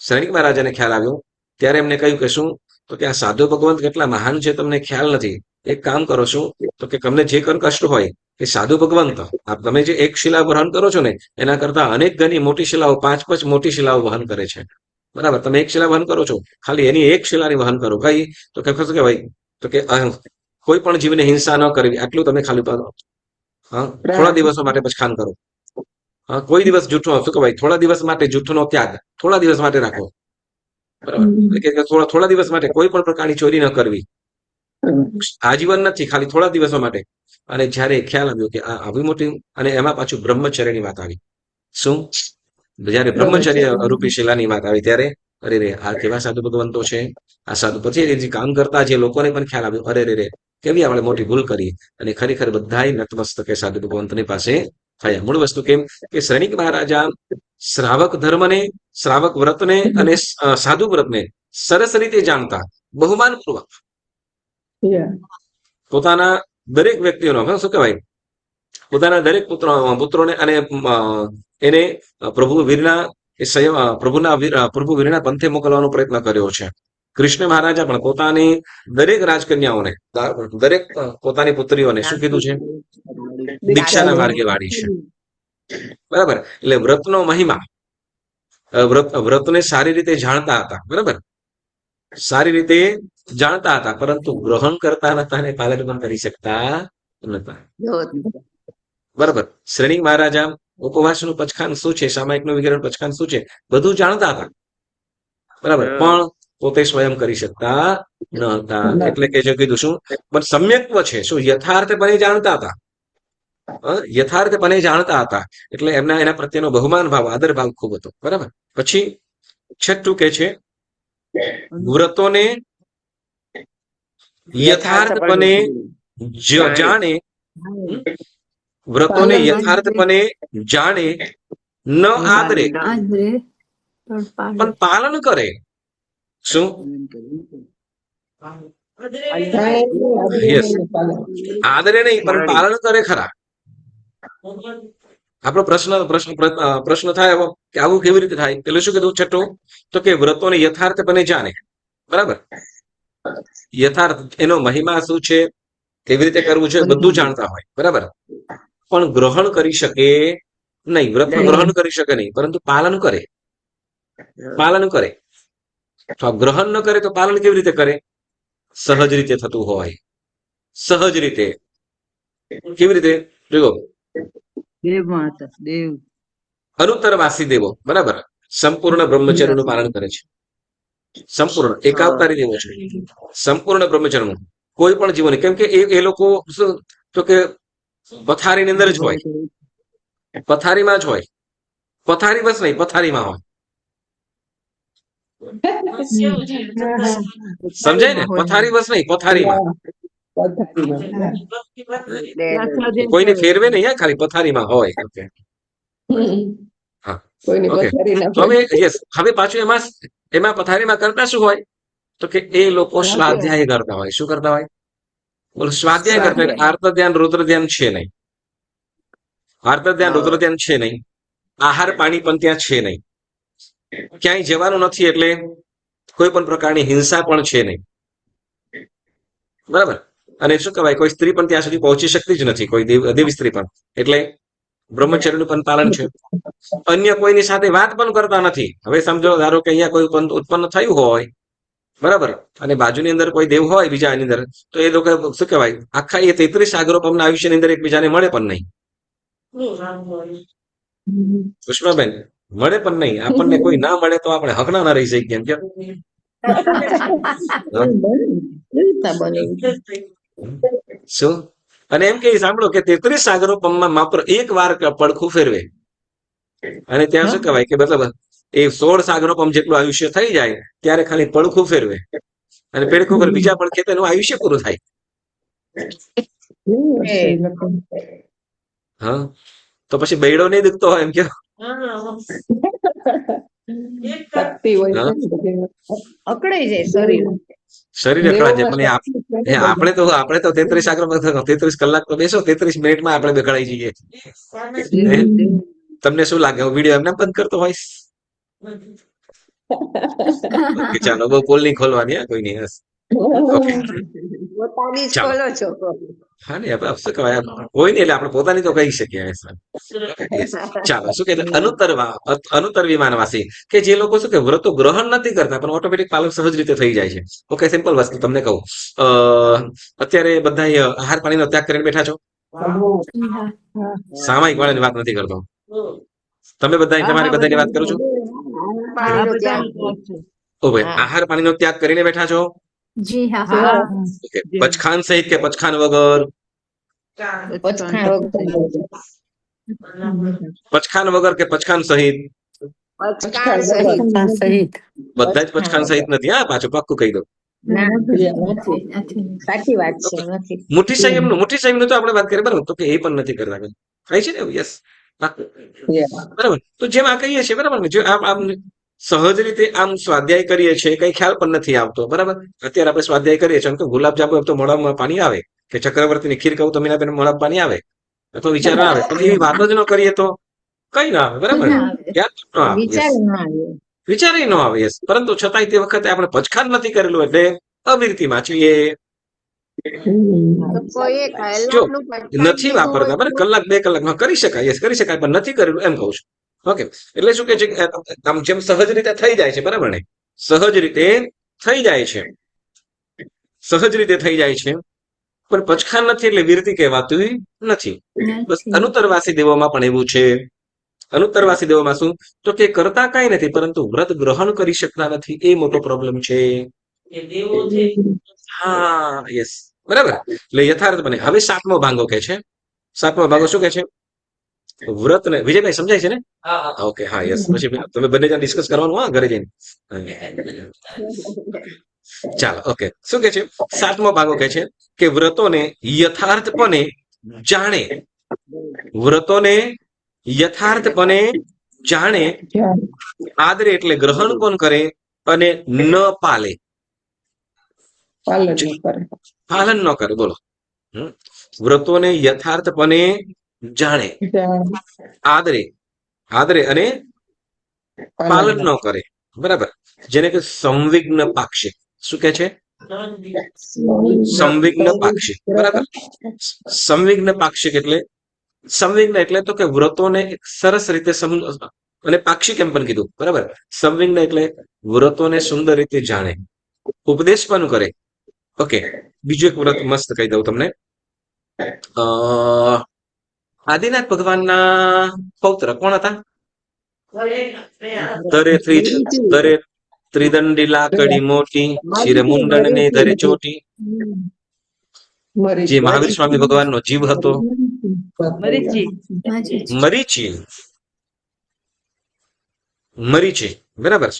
Speaker 1: શ્રેણિક મહારાજાને ખ્યાલ આવ્યો ત્યારે એમને કહ્યું કે શું તો કે આ સાધુ ભગવંત કેટલા મહાન છે તમને ખ્યાલ નથી. એક કામ કરો શું તો કે તમને જે કષ્ટ હોય એ સાધુ ભગવંત, તમે જે એક શિલા વહન કરો છો ને એના કરતા અનેક ગણી મોટી શિલાઓ, 5 મોટી શિલાઓ વહન કરે છે. બરાબર, તમે એક શિલા વહન કરો છો, ખાલી એની એક શિલાની વહન કરો. કઈ તો કે શું કહેવાય તો કે કોઈ પણ જીવને હિંસા ન કરવી, આટલું તમે ખાલી થોડા દિવસો માટે પછખાન કરો. કોઈ દિવસ જૂઠો, શું કહેવાય, થોડા દિવસ માટે જૂઠનો ત્યાગ થોડા દિવસ માટે રાખો. બરાબર, થોડા દિવસ માટે કોઈ પણ પ્રકારની ચોરી ન કરવી, આજીવન નથી, ખાલી થોડા દિવસો માટે. અને જયારે ખ્યાલ આવ્યો કે આ આવી મોટી, અને એમાં પાછું બ્રહ્મચર્યની વાત આવી. શું? જયારે બ્રહ્મચર્ય રૂપી શિલાની વાત આવી ત્યારે અરે રે, આ કેવા સાધુ ભગવંતો છે, આ સાધુ. પછી જે કામ કરતા જે લોકોને પણ ખ્યાલ આવ્યો, અરે રે, કેવી આપણે મોટી ભૂલ કરી, અને ખરેખર બધાય નતમસ્તકે સાધુ ભગવંતની પાસે થયા. મૂળ વસ્તુ કેમ કે શ્રેણિક મહારાજા શ્રાવક ધર્મને, શ્રાવક વ્રતને અને સાધુ વ્રતને સરસ રીતે જાણતા, બહુમાનપૂર્વક પોતાના દરેક વ્યક્તિઓનો, શું કહેવાય, પોતાના દરેક પુત્રોને અને એને પ્રભુ વીરના પ્રભુ વીરના પંથે મોકલવાનો પ્રયત્ન કર્યો છે. કૃષ્ણ મહારાજા પણ પોતાની દરેક રાજકન્યાઓને, દરેક પોતાની પુત્રીઓને શું કીધું છે? દીક્ષાના માર્ગે વાળી છે. બરાબર, એટલે વ્રતનો મહિમા, વ્રતને સારી રીતે જાણતા હતા. બરાબર, સારી રીતે જાણતા હતા, પરંતુ ગ્રહણ કરતા નતા અને પાલન પણ કરી શકતા નતા. બરાબર, શ્રેણિક મહારાજા ઉપવાસનું પચખાન શું છે, સામાયિકનું વિગ્રહ પચખાન શું છે, બધું જાણતા હતા. બરાબર, પણ પોતે સ્વયં કરી શકતા ન હતા. એટલે કે જે કીધું શું, પણ સમ્યક્ત્વ છે, શું યથાર્થપણે જાણતા હતા, યથાર્થપણે જાણતા હતા. એટલે એમના એના પ્રત્યેનો બહુમાન ભાવ, આદર ભાવ ખૂબ હતો. બરાબર, પછી છઠ્ઠું કે છે વ્રતોને યથાર્થપણે જાણે, વ્રતોને યથાર્થપણે જાણે, ન આદરે
Speaker 8: આદરે
Speaker 1: પણ પાલન કરે. શું? યસ, આદરે નહીં પણ પાલન કરે ખરા. આપણો પ્રશ્ન થાય કે આવું કેવી રીતે થાય? એટલે શું કીધું છઠ્ઠું તો કે વ્રતોને યથાર્થપણે જાણે. બરાબર, યથાર્થ એનો મહિમા શું છે, કેવી રીતે કરવું છે, બધું જાણતા હોય. બરાબર, પણ ગ્રહણ કરી શકે નહીં, વ્રતનું ગ્રહણ કરી શકે નહીં, પરંતુ પાલન કરે. પાલન કરે, ગ્રહણ ન કરે તો પાલન કેવી રીતે કરે? સહજ રીતે થતું હોય, સહજ રીતે. કેવી રીતે? જો
Speaker 6: દેવ માતા, દેવ
Speaker 1: અનુત્તરવાસી દેવો, બરાબર, સંપૂર્ણ બ્રહ્મચર્યનું પાલન કરે છે. સંપૂર્ણ એકાવતારી દેવો છે, સંપૂર્ણ બ્રહ્મચર્યનું. કોઈ પણ જીવન, કેમ કે એ લોકો શું તો કે પથારીની અંદર જ હોય, પથારીમાં જ હોય, પથારી બસ નહીં, પથારીમાં હોય. સમજાય ને? પથારી બસ નહીં, પથારીમાં. કોઈને ફેરવે નહીં, ખાલી પથારીમાં હોય. ઓકે, હા,
Speaker 3: કોઈની
Speaker 1: ઓકે.
Speaker 3: પથારી ના
Speaker 1: તો હવે યસ, હવે પાછું એમાં પથારીમાં કરતા શું હોય તો કે એ લોકો સ્વાધ્યાય કરતા હોય. શું કરતા હોય? બોલો, સ્વાધ્યાય કરતા હોય. આર્ત ધ્યાન, રુદ્ર ધ્યાન છે નહીં. આર્ત ધ્યાન, રુદ્ર ધ્યાન છે નહીં. આહાર પાણી પણ ત્યાં છે નહીં. ક્યાંય જવાનું નથી, એટલે કોઈ પણ પ્રકારની હિંસા પણ છે નહીં. બરાબર, અને શું કહેવાય, કોઈ સ્ત્રી પણ ત્યાં સુધી પહોંચી શકતી જ નથી, કોઈ દેવી સ્ત્રી પણ. એટલે બ્રહ્મચર્યનું પણ પાલન છે. અન્ય કોઈની સાથે વાત પણ કરતા નથી. હવે સમજો, ધારો કે અહીંયા કોઈ ઉત્પન્ન થયું હોય, બરાબર, અને બાજુની અંદર કોઈ દેવ હોય બીજાની અંદર, તો એ લોકો શું કહેવાય, આખા એ 33 સાગરોપમના આયુષ્યની અંદર એકબીજાને મળે પણ નહીં. પુષ્પાબેન, મળે પણ નહીં. આપણને કોઈ ના મળે તો આપણે હકના ના રહી શકીએ. કેમ?
Speaker 2: બને
Speaker 1: શું? અને એમ કે સાંભળો કે 33 સાગરોપમમાં માત્ર એક વાર પડખું ફેરવે અને ત્યાં શું કહેવાય કે મતલબ એ 16 સાગરોપમ જેટલું આયુષ્ય થઈ જાય ત્યારે ખાલી પડખું ફેરવે અને પેડખું પર બીજા પડખે તેનું આયુષ્ય પૂરું થાય. હા, તો પછી બૈડો નહીં દુખતો હોય એમ કે
Speaker 3: શક્તિ હોય
Speaker 1: હા?
Speaker 3: છે ને બધી.
Speaker 2: અકળાઈ જાય શરીર.
Speaker 1: શરીર અકળાય છે પણ આપણે તો 33 સાગરોપમ 33 કલાક તો બેસો, 33 મિનિટમાં આપણે બેકળાઈ જઈએ. હે? તમને શું લાગે હું વિડીયો એમને બંધ કરતો હોઈશ? ઓકે, ચાલો બહુ પોલ નહીં ખોલવાની, હા કોઈ નહીં. ઓકે,
Speaker 4: પોતાની જ
Speaker 1: ચાલો.
Speaker 4: ખોલો છો.
Speaker 1: હા ને આપણે શું કહેવાય કોઈ નહીં એટલે આપણે પોતાની તો કહી શકીએ. Yes. ચાલો શું કે અનુત્તર વિમાનવાસી કે જે લોકો શું કે વ્રતો ગ્રહણ નથી કરતા પણ ઓટોમેટિક પાલન સહજ રીતે થઈ જાય છે. ઓકે, સિમ્પલ વસ્તુ તમને કહું. અત્યારે બધા આહાર પાણીનો ત્યાગ કરીને બેઠા છો.
Speaker 8: જી હા.
Speaker 1: સામાયિક વાળાની વાત નથી કરતો. તમે બધા તમારી બધાની વાત કરું છું.
Speaker 4: પાણીનો ત્યાગ.
Speaker 1: ઓકે, આહાર પાણીનો ત્યાગ કરીને બેઠા છો.
Speaker 8: જી હા.
Speaker 1: ઓકે, પચખાન સહિત કે પચખાન વગર.
Speaker 2: પચખાણ વગર.
Speaker 1: પચખાન વગર કે પચખાન સહિત.
Speaker 4: પચકાણ સહિત.
Speaker 7: પચખાણ સહિત.
Speaker 1: બધા જ પચખાન સહિત નથી. હા, પાછું પાક્કું કહી દો.
Speaker 2: ના
Speaker 8: નથી.
Speaker 2: સાચી વાત છે નથી.
Speaker 1: મુઠ્ઠી સંયમનું તો આપણે વાત કરીએ બરાબર, તો કે એ પણ નથી કરતા. થાય છે ને એવું? યસ. બરાબર. તો જેમ આ કહીએ છીએ બરાબર ને, જો આમ સહજ રીતે આમ સ્વાધ્યાય કરીએ છીએ, કઈ ખ્યાલ પણ નથી આવતો બરાબર. અત્યારે આપણે સ્વાધ્યાય કરીએ છીએ તો ગુલાબજાંબુ તો મોઢામાં પાણી આવે, કે ચક્રવર્તીની ખીર કહું તો મીનાબેન મોઢામાં પાણી આવે, તો વિચાર ના આવે. પણ એવી વાત જ ન કરીએ તો કઈ ના આવે બરાબર. યાદ ન આવે.
Speaker 2: વિચાર ના આવ્યો.
Speaker 1: વિચારે ન આવે. યસ. પરંતુ છતાંય તે વખતે આપણે પચખાન નથી કરેલું એટલે અવિરતીમાં છીએ.
Speaker 4: તો કોઈ
Speaker 1: જો
Speaker 4: કલાકનું પચકાણ
Speaker 1: નથી
Speaker 4: લીધું
Speaker 1: વાપરતા
Speaker 4: હોય
Speaker 1: બરાબર,
Speaker 4: તો
Speaker 1: કલાક 2 કલાકમાં કરી શકાય. યસ, કરી શકાય પણ નથી કરેલું એમ કહું છું. ઓકે, એટલે શું કે છે કે આમ જેમ સહજ રીતે થઈ જાય છે બરાબર ને, સહજ રીતે થઈ જાય છે, સહજ રીતે થઈ જાય છે પણ પચખાન નથી એટલે વિરતી કહેવાતું નથી. બસ અનુત્તરવાસી દેવોમાં પણ એવું છે. અનુત્તરવાસી દેવોમાં શું? તો કે કરતા કઈ નથી પરંતુ વ્રત ગ્રહણ કરી શકતા નથી, એ મોટો પ્રોબ્લેમ છે.
Speaker 5: એ દેવો છે.
Speaker 1: હા, યસ, બરાબર. એટલે યથાર્થ બને. હવે 7મો ભાંગો કે છે. 7મો ભાગો શું કે છે? વ્રતને વિજયભાઈ સમજાય છે ને?
Speaker 5: હા, હા.
Speaker 1: ઓકે, હા, યસ. પછી તમે બંને જણ ડિસ્કસ કરવાનું, હા, ઘરે જઈને. ચાલો, ઓકે. શું કે છે? 7મો ભાગો કે છે કે વ્રતોને યથાર્થપણે જાણે, વ્રતોને યથાર્થપણે જાણે, આદરે એટલે ગ્રહણ કોણ કરે અને ન પાલે,
Speaker 3: પાલન ન કરે.
Speaker 1: પાલન ન કરે. બોલો. વ્રતોને યથાર્થપણે જાણે, આદરે અને પાલન ન કરે બરાબર. જેને કે સંવિઘ્ન પાક્ષિક. શું કે છે? સંવિઘ્ન પાક્ષિક બરાબર. સંવિઘ્ન પાક્ષિક એટલે સંવિઘ્ન એટલે તો કે વ્રતોને સરસ રીતે અને પાક્ષિક એમ પણ કીધું બરાબર. સંવિઘ્ન એટલે વ્રતોને સુંદર રીતે જાણે, ઉપદેશ પણ કરે. ઓકે, બીજું એક વ્રત મસ્ત કહી દઉં તમને. આદિનાથ ભગવાનના પૌત્ર કોણ હતા? ધરે ત્રિદંડી લાકડી મોટી, શિરે મુંડન ને ધરે ચોટી. જે મહાવીર સ્વામી ભગવાનનો જીવ હતો, મરીચી બરાબર.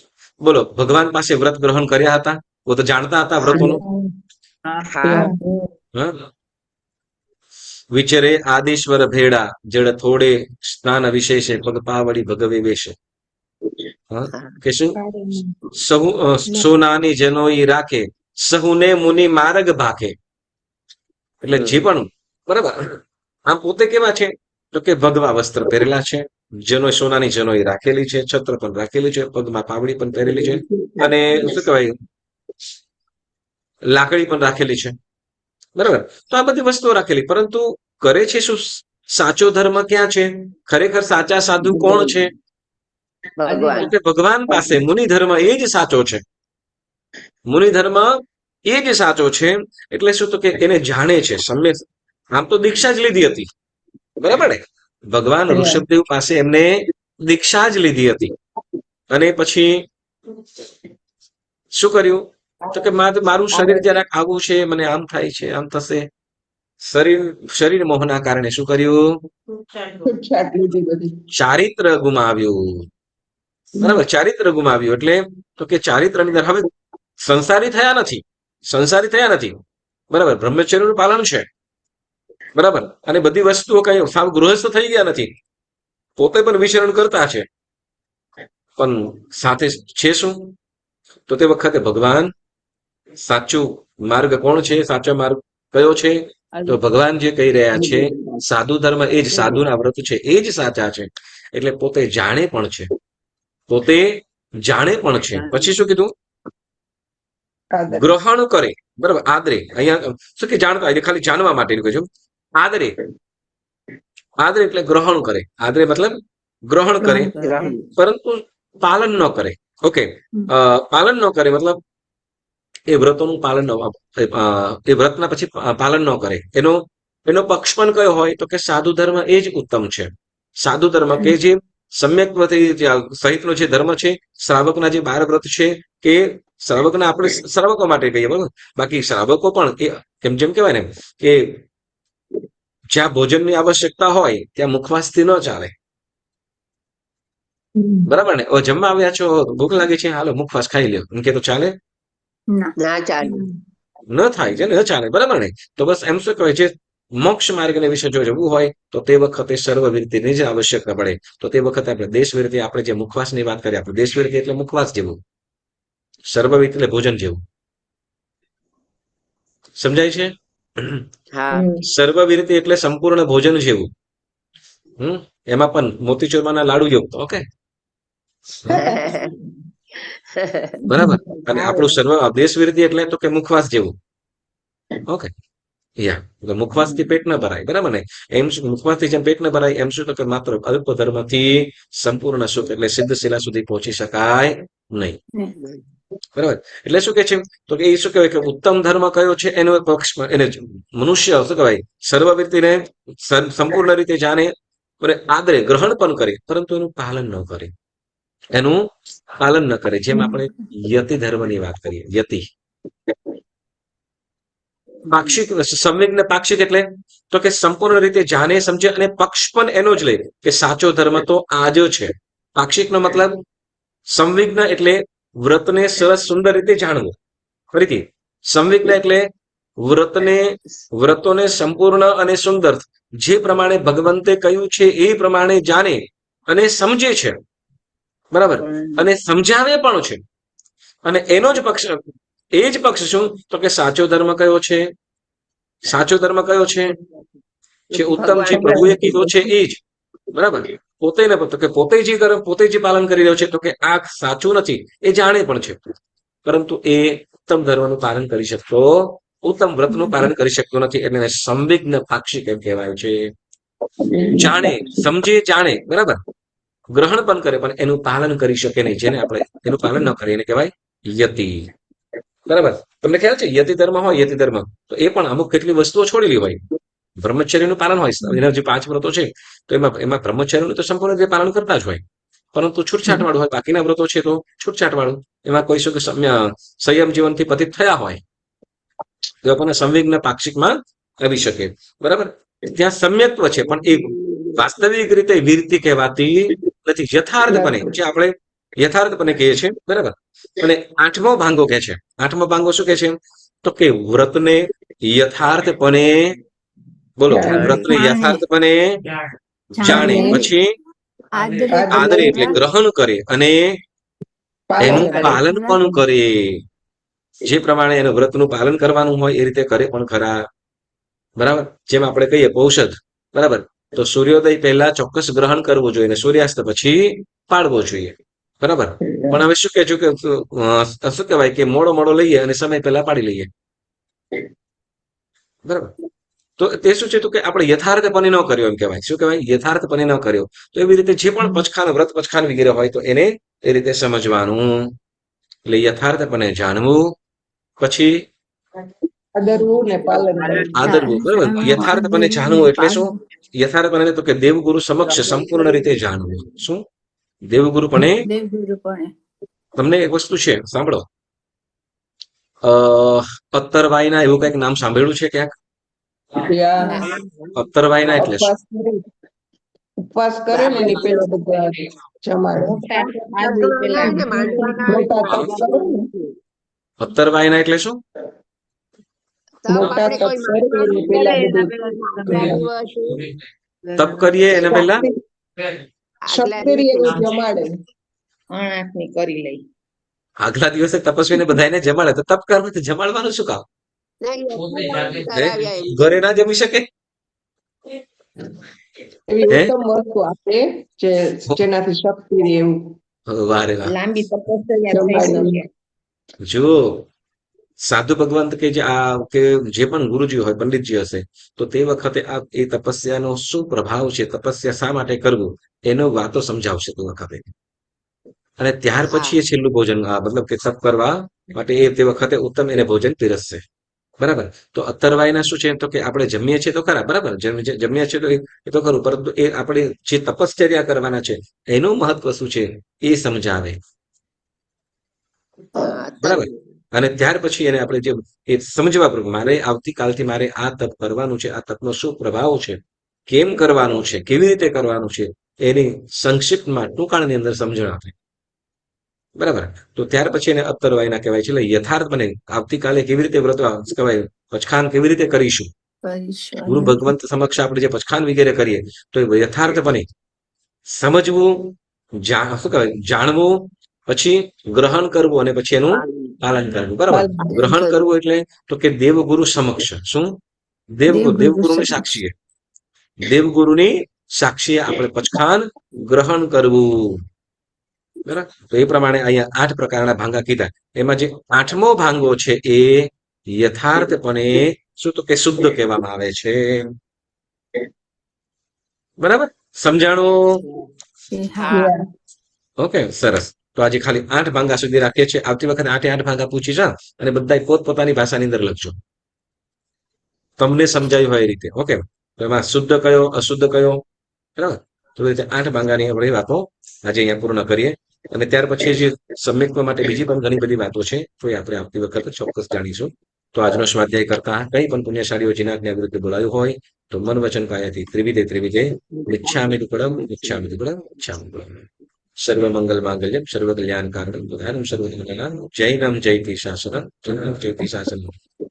Speaker 1: બોલો, ભગવાન પાસે વ્રત ગ્રહણ કર્યા હતા? वो तो જાણતા હતા વ્રતોનું. વિચરે આદેશ્વર ભેડા, જળ થોડે સ્નાન વિશેષે, પગ પાવડી ભગવે વેશે. કે શું? સોનાની જનોઈ રાખે, સહુને મુનિ માર્ગ ભાખે. એટલે જે પણ બરાબર આમ પોતે કેવા છે તો કે ભગવા વસ્ત્ર પહેરેલા છે, જનો સોનાની જનોઈ રાખેલી છે, છત્ર પણ રાખેલી છે, પગમાં પાવડી પણ પહેરેલી છે અને શું કહેવાય લાકડી પણ રાખેલી છે બરાબર. તો આ બધી વસ્તુઓ રાખેલી, પરંતુ કરે છે શું? સાચો ધર્મ ક્યાં છે? ખરેખર સાચા સાધુ કોણ છે? ભગવાન પાસે. મુનિ ધર્મ એ જ સાચો છે. મુનિ ધર્મ એ જ સાચો છે. એટલે શું? તો કે એને જાણે છે, સમ્યક. આમ તો દીક્ષા જ લીધી હતી બરાબર ને. ભગવાન ઋષભદેવ પાસે એમને દીક્ષા જ લીધી હતી અને પછી શું કર્યું? તો કે મારું શરીર જરાક આવું છે, મને આમ થાય છે, આમ થશે. શરીર મોહના કારણે શું કર્યું?
Speaker 3: છૂટછાટ લીધી બધી.
Speaker 1: ચારિત્ર ગુમાવ્યું. બરાબર, ચારિત્ર ગુમાવ્યું એટલે તો કે ચારિત્રની અંદર હવે સંસારી થયા નથી. બરાબર, બ્રહ્મચર્યનું પાલન છે. બરાબર, અને બધી વસ્તુઓ કઈ સાવ ગૃહસ્થ થઈ ગયા નથી, પોતે પણ વિચરણ કરતા છે, પણ સાથે છે શું? તો તે વખતે ભગવાન સાચું માર્ગ કોણ છે? સાચો માર્ગ કયો છે? તો ભગવાન જે કહી રહ્યા છે સાધુ ધર્મ એ જ સાધુના વ્રત છે, એ જ સાચા છે. એટલે પોતે જાણે પણ છે. પછી શું કીધું?
Speaker 3: આદર.
Speaker 1: ગ્રહણ કરે. બરાબર, આદરે. અહીંયા શું કે જાણતા, એટલે ખાલી જાણવા માટેનું કહ્યું. આદરે એટલે ગ્રહણ કરે. આદરે મતલબ ગ્રહણ કરે, પરંતુ પાલન ન કરે. ઓકે, પાલન ન કરે મતલબ એ વ્રતોનું પાલન એ વ્રતના પછી પાલન ન કરે. એનો પક્ષ પણ કયો હોય? તો કે સાધુ ધર્મ એ જ ઉત્તમ છે. સાધુ ધર્મ કે જે સમ્યક સહિતનો જે ધર્મ છે, શ્રાવકના જે 12 વ્રત છે, કે શ્રાવકના આપણે શ્રાવકો માટે કહીએ, બરાબર. બાકી શ્રાવકો પણ એ જેમ કહેવાય ને કે જ્યાં ભોજનની આવશ્યકતા હોય ત્યાં મુખવાસથી ન ચાલે. બરાબર ને? જમવા આવ્યા છો, ભૂખ લાગે છે, હાલો મુખવાસ ખાઈ લ્યો, એમ કે તો ચાલે?
Speaker 4: ના ચાલે.
Speaker 1: ન થાય છે ને, ન ચાલે. બરાબર ને? તો બસ એમ શું કહેવાય છે, મોક્ષ માર્ગને વિશે જો જવું હોય તો તે વખતે સર્વવિરતિની જ આવશ્યકતા પડે. તો તે વખતે આપણે દેશવિરતિ, આપણે જે મુખવાસની વાત કરીએ, આપણે દેશવિરતિ એટલે મુખવાસ જેવું, સર્વવિરતિ એટલે ભોજન જેવું. સમજાય છે?
Speaker 4: હા.
Speaker 1: સર્વવિરતિ એટલે સંપૂર્ણ ભોજન જેવું. એમાં પણ મોતીચૂરમાના લાડુ યુક્ત. ઓકે, બરાબર. અને આપણું દેશવિરતિ એટલે તો કે મુખવાસ જેવું. ઓકે, મુખવાસ થી પેટ ન ભરાય. બરાબર ને? એમ શું મુખવાસથી જેમ પેટ ન ભરાય, એમ શું તો કે માત્ર અલ્પ ધર્મથી સંપૂર્ણ સુખ એટલે સિદ્ધ શિલા સુધી પહોંચી શકાય નહીં. બરાબર, એટલે શું કે છે? તો કે એ શું કહેવાય કે ઉત્તમ ધર્મ કયો છે એનો પક્ષ, એને મનુષ્ય શું કહેવાય સર્વવ્યક્તિને સંપૂર્ણ રીતે જાણે, આદરે, ગ્રહણ પણ કરે, પરંતુ એનું પાલન ન કરે. જેમ આપણે યતિ ધર્મની વાત કરીએ, યતિ પાક્ષિક, સંવેગને પાક્ષિક એટલે તો કે સંપૂર્ણ રીતે જાણે, સમજે અને પક્ષ પણ એનો જ લે કે સાચો ધર્મ તો આ જ છે. પાક્ષિક નો મતલબ સંવિગ્ન એટલે વ્રતને સરસ સુંદર રીતે જાણવું. ફરીથી, સંવિગ્ન એટલે વ્રતોને સંપૂર્ણ અને સુંદર જે પ્રમાણે ભગવંતે કહ્યું છે એ પ્રમાણે જાણે અને સમજે છે. બરાબર, અને સમજાવે પણ છે. અને એનો જ પક્ષ, એ જ પક્ષ શું? તો કે સાચો ધર્મ કયો છે? સાચો ધર્મ કયો છે? જે ઉત્તમ છે, પ્રભુએ કીધો છે એ જ. બરાબર, પોતે જે પાલન કરી રહ્યો છે, તો કે આ સાચું નથી એ જાણે પણ છે, પરંતુ એ ઉત્તમ ધર્મનું પાલન કરી શકતો, ઉત્તમ વ્રતનું પાલન કરી શકતો નથી. એટલે સંવિઘ્ન પાક્ષિક એમ કહેવાય છે. જાણે, સમજે, જાણે, બરાબર, ગ્રહણ પણ કરે, પણ એનું પાલન કરી શકે નહીં. જેને આપણે એનું પાલન ન કરીએ એને કહેવાય યતિ. બરાબર, તમને ખ્યાલ છે યતિ ધર્મ હોય, યતિ ધર્મ તો એ પણ અમુક કેટલી વસ્તુઓ છોડેલી હોય. બ્રહ્મચર્યનું પાલન હોય, એના જે 5 વ્રતો છે તો એમાં બ્રહ્મચર્યનું તો સંપૂર્ણ રીતે પાલન કરતા જ હોય, પરંતુ છૂટછાટ વાળું હોય. બાકીના વ્રતો છે તો છૂટછાટ વાળું. એમાં કોઈ શું કે સંયમ જીવનથી પતિત થયા હોય તો આપણને સંવેગન પાક્ષિકમાં આવી શકે. બરાબર, ત્યાં સમ્યક્ત્વ છે, પણ એ વાસ્તવિક રીતે વિરતિ કહેવાતી નથી. યથાર્થપણે, જે આપણે યથાર્થપણે કહીએ છીએ. બરાબર, અને 8મો ભાંગો કે છે. 8મો ભાંગો શું કે છે? તો કે વ્રતને યથાર્થપણે, બોલો, વ્રતને યથાર્થપણે જાણે, પછી આદરે એટલે ગ્રહણ કરે અને એનું પાલન પણ કરે. જે પ્રમાણે એનું વ્રતનું પાલન કરવાનું હોય એ રીતે કરે પણ ખરા. બરાબર, જેમ આપણે કહીએ ઔષધ. બરાબર, તો સૂર્યોદય પહેલા ચોક્કસ ગ્રહણ કરવું જોઈએ, સૂર્યાસ્ત પછી પાડવો જોઈએ. બરાબર, પણ હવે શું કે શું કહેવાય કે મોડો લઈએ અને સમય પહેલા પાડી લઈએ. બરાબર, તો તે શું છે? તો કે આપણે યથાર્થપણે ન કર્યો એમ કહેવાય. શું કહેવાય? યથાર્થપણે ન કર્યો. તો એવી રીતે જે પણ વ્રત પચખાન વગેરે હોય તો એને એ રીતે સમજવાનું. એટલે યથાર્થપણે જાણવું, પછી
Speaker 3: આદરવું ને પાલન કરવું.
Speaker 1: આદરવું. બરાબર, યથાર્થપણે જાણવું એટલે શું? યથાર્થપણે તો કે દેવગુરુ સમક્ષ સંપૂર્ણ રીતે જાણવું. શું? દેવગુરુપણે. તમને એક વસ્તુ છે, સાંભળો, અત્તરવાયના એવું કઈક નામ સાંભળ્યું છે ક્યાંક?
Speaker 3: ત્યાં
Speaker 1: અત્તરવાયના એટલે શું?
Speaker 3: ઉપવાસ કરે ને એની પેલા બધા જમાડે.
Speaker 2: મોટા આદિ પેલા
Speaker 4: ને માંડવાના
Speaker 3: મોટા તપ કરે ને,
Speaker 1: અત્તરવાયના એટલે શું?
Speaker 4: તપ
Speaker 3: મોટા
Speaker 4: આપણે
Speaker 3: તપ
Speaker 4: કોઈ
Speaker 3: કરે એની
Speaker 4: માંડવાનું
Speaker 3: પેલા
Speaker 4: કરે એના
Speaker 3: બધું
Speaker 4: પહેલા 15 દિવસ
Speaker 1: તપ કરીએ એને પહેલા
Speaker 4: આગલા
Speaker 3: ક્ષત્રિય
Speaker 4: દિવસે
Speaker 3: જમાડે.
Speaker 2: આંખની કરી લઈ.
Speaker 1: આગલા દિવસે તપસ્વીને બધાને જમાડે તો તપ કરવા તો જમાડવાનું શું કામ?
Speaker 4: નહીં,
Speaker 1: હે?
Speaker 4: કરાવ્યા એમ.
Speaker 1: ઘરે ના જમી શકે?
Speaker 3: એવી
Speaker 1: હે?
Speaker 3: ઉત્તમ વસ્તુ આપે જેનાથી શક્તિ રહે એવું
Speaker 1: વારે વાહ.
Speaker 2: લાંબી તપસ્યા થઈ શકે.
Speaker 1: જો સાધુ ભગવંત કે જે પણ ગુરુજી હોય, પંડિતજી હશે, તો તે વખતે આ એ તપસ્યાનો શું પ્રભાવ છે, તપસ્યા શા માટે કરવું, એનો વાતો સમજાવશે તે વખતે. અને ત્યાર પછી એ છેલ્લું ભોજન મતલબ કે તપ કરવા માટે એ તે વખતે ઉત્તમ એને ભોજન પીરસશે. બરાબર. તો અત્તરવાયના શું છે તો કે આપણે જમીએ છીએ તો ખરા, બરાબર, જમીએ છીએ તો એ તો ખરું, પરંતુ એ આપણે જે તપશ્ચર્યા કરવાના છે એનું મહત્વ શું છે એ સમજાવે. બરાબર. અને ત્યાર પછી એને આપણે જે એ સમજવા પ્રમાણે મારે આવતીકાલથી મારે આ તપ કરવાનું છે, આ તપનો શું પ્રભાવ છે, કેમ કરવાનું છે, કેવી રીતે કરવાનું છે, એની સંક્ષિપ્તમાં ટૂંકાણની અંદર સમજણ આપે. બરાબર. તો ત્યાર પછી એને અત્તરવાયના કહેવાય છે. એટલે યથાર્થ બને આવતીકાલે કેવી રીતે વ્રત કહેવાય, પચખાન કેવી રીતે કરીશું, ગુરુ ભગવંત સમક્ષ આપણે જે પચખાન વગેરે કરીએ તો એ યથાર્થપણે સમજવું, શું કહેવાય, જાણવું, પછી ગ્રહણ કરવું અને પછી એનું પાલન કરવું. બરાબર. ગ્રહણ કરવું એટલે તો કે દેવગુરુ સમક્ષ. શું? દેવગુરુની સાક્ષીએ, દેવગુરુની સાક્ષીએ આપણે પચખાન ગ્રહણ કરવું. બરાબર. તો એ પ્રમાણે અહીંયા 8 પ્રકારના ભાંગા કીધા. એમાં જે 8મો ભાંગો છે એ યથાર્થપણે શું તો કે શુદ્ધ કહેવામાં આવે છે. બરાબર. સમજાણું? ઓકે, સરસ. તો આજે ખાલી 8 ભાંગા સુધી રાખીએ છીએ. આવતી વખતે 8 ભાંગા પૂછી જા અને બધા પોતપોતાની ભાષાની અંદર લખજો, તમને સમજાયું હોય એ રીતે. ઓકે. તો એમાં શુદ્ધ કયો, અશુદ્ધ કયો, બરાબર. તો એ રીતે 8 ભાંગાની આપણે વાતો આજે અહીંયા પૂર્ણ કરીએ. અને ત્યાર પછી જે સમ્યક્ત્વ માટે બીજી પણ ઘણી બધી વાતો છે તો એ આપણે આવતી વખતે ચોક્કસ જાણીશું. તો આજનો સ્વાધ્યાય કરતા કઈ પણ પુણ્યશાળીઓ જીનાજ્ઞા વિરુદ્ધ બોલાયું હોય તો મન વચન કાયાથી ત્રિવિધે મિચ્છામિ દુક્કડમ મિચ્છામિ દુક્કડમ મિચ્છામિ દુક્કડમ. સર્વ મંગલ માંગલ્યમ સર્વ કલ્યાણ કારણમ બધાનું સર્વ જૈનમ જયતિ શાસનમ જૈનમ જયતિ શાસનમ.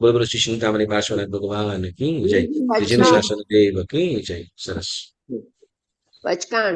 Speaker 1: બોલ બોલ શ્રી ચિંતામણી પાર્શ્વનાથ ભગવાન કી જય. વિજય શાસન દેવ કી જય. સરસ.
Speaker 4: પચકાણ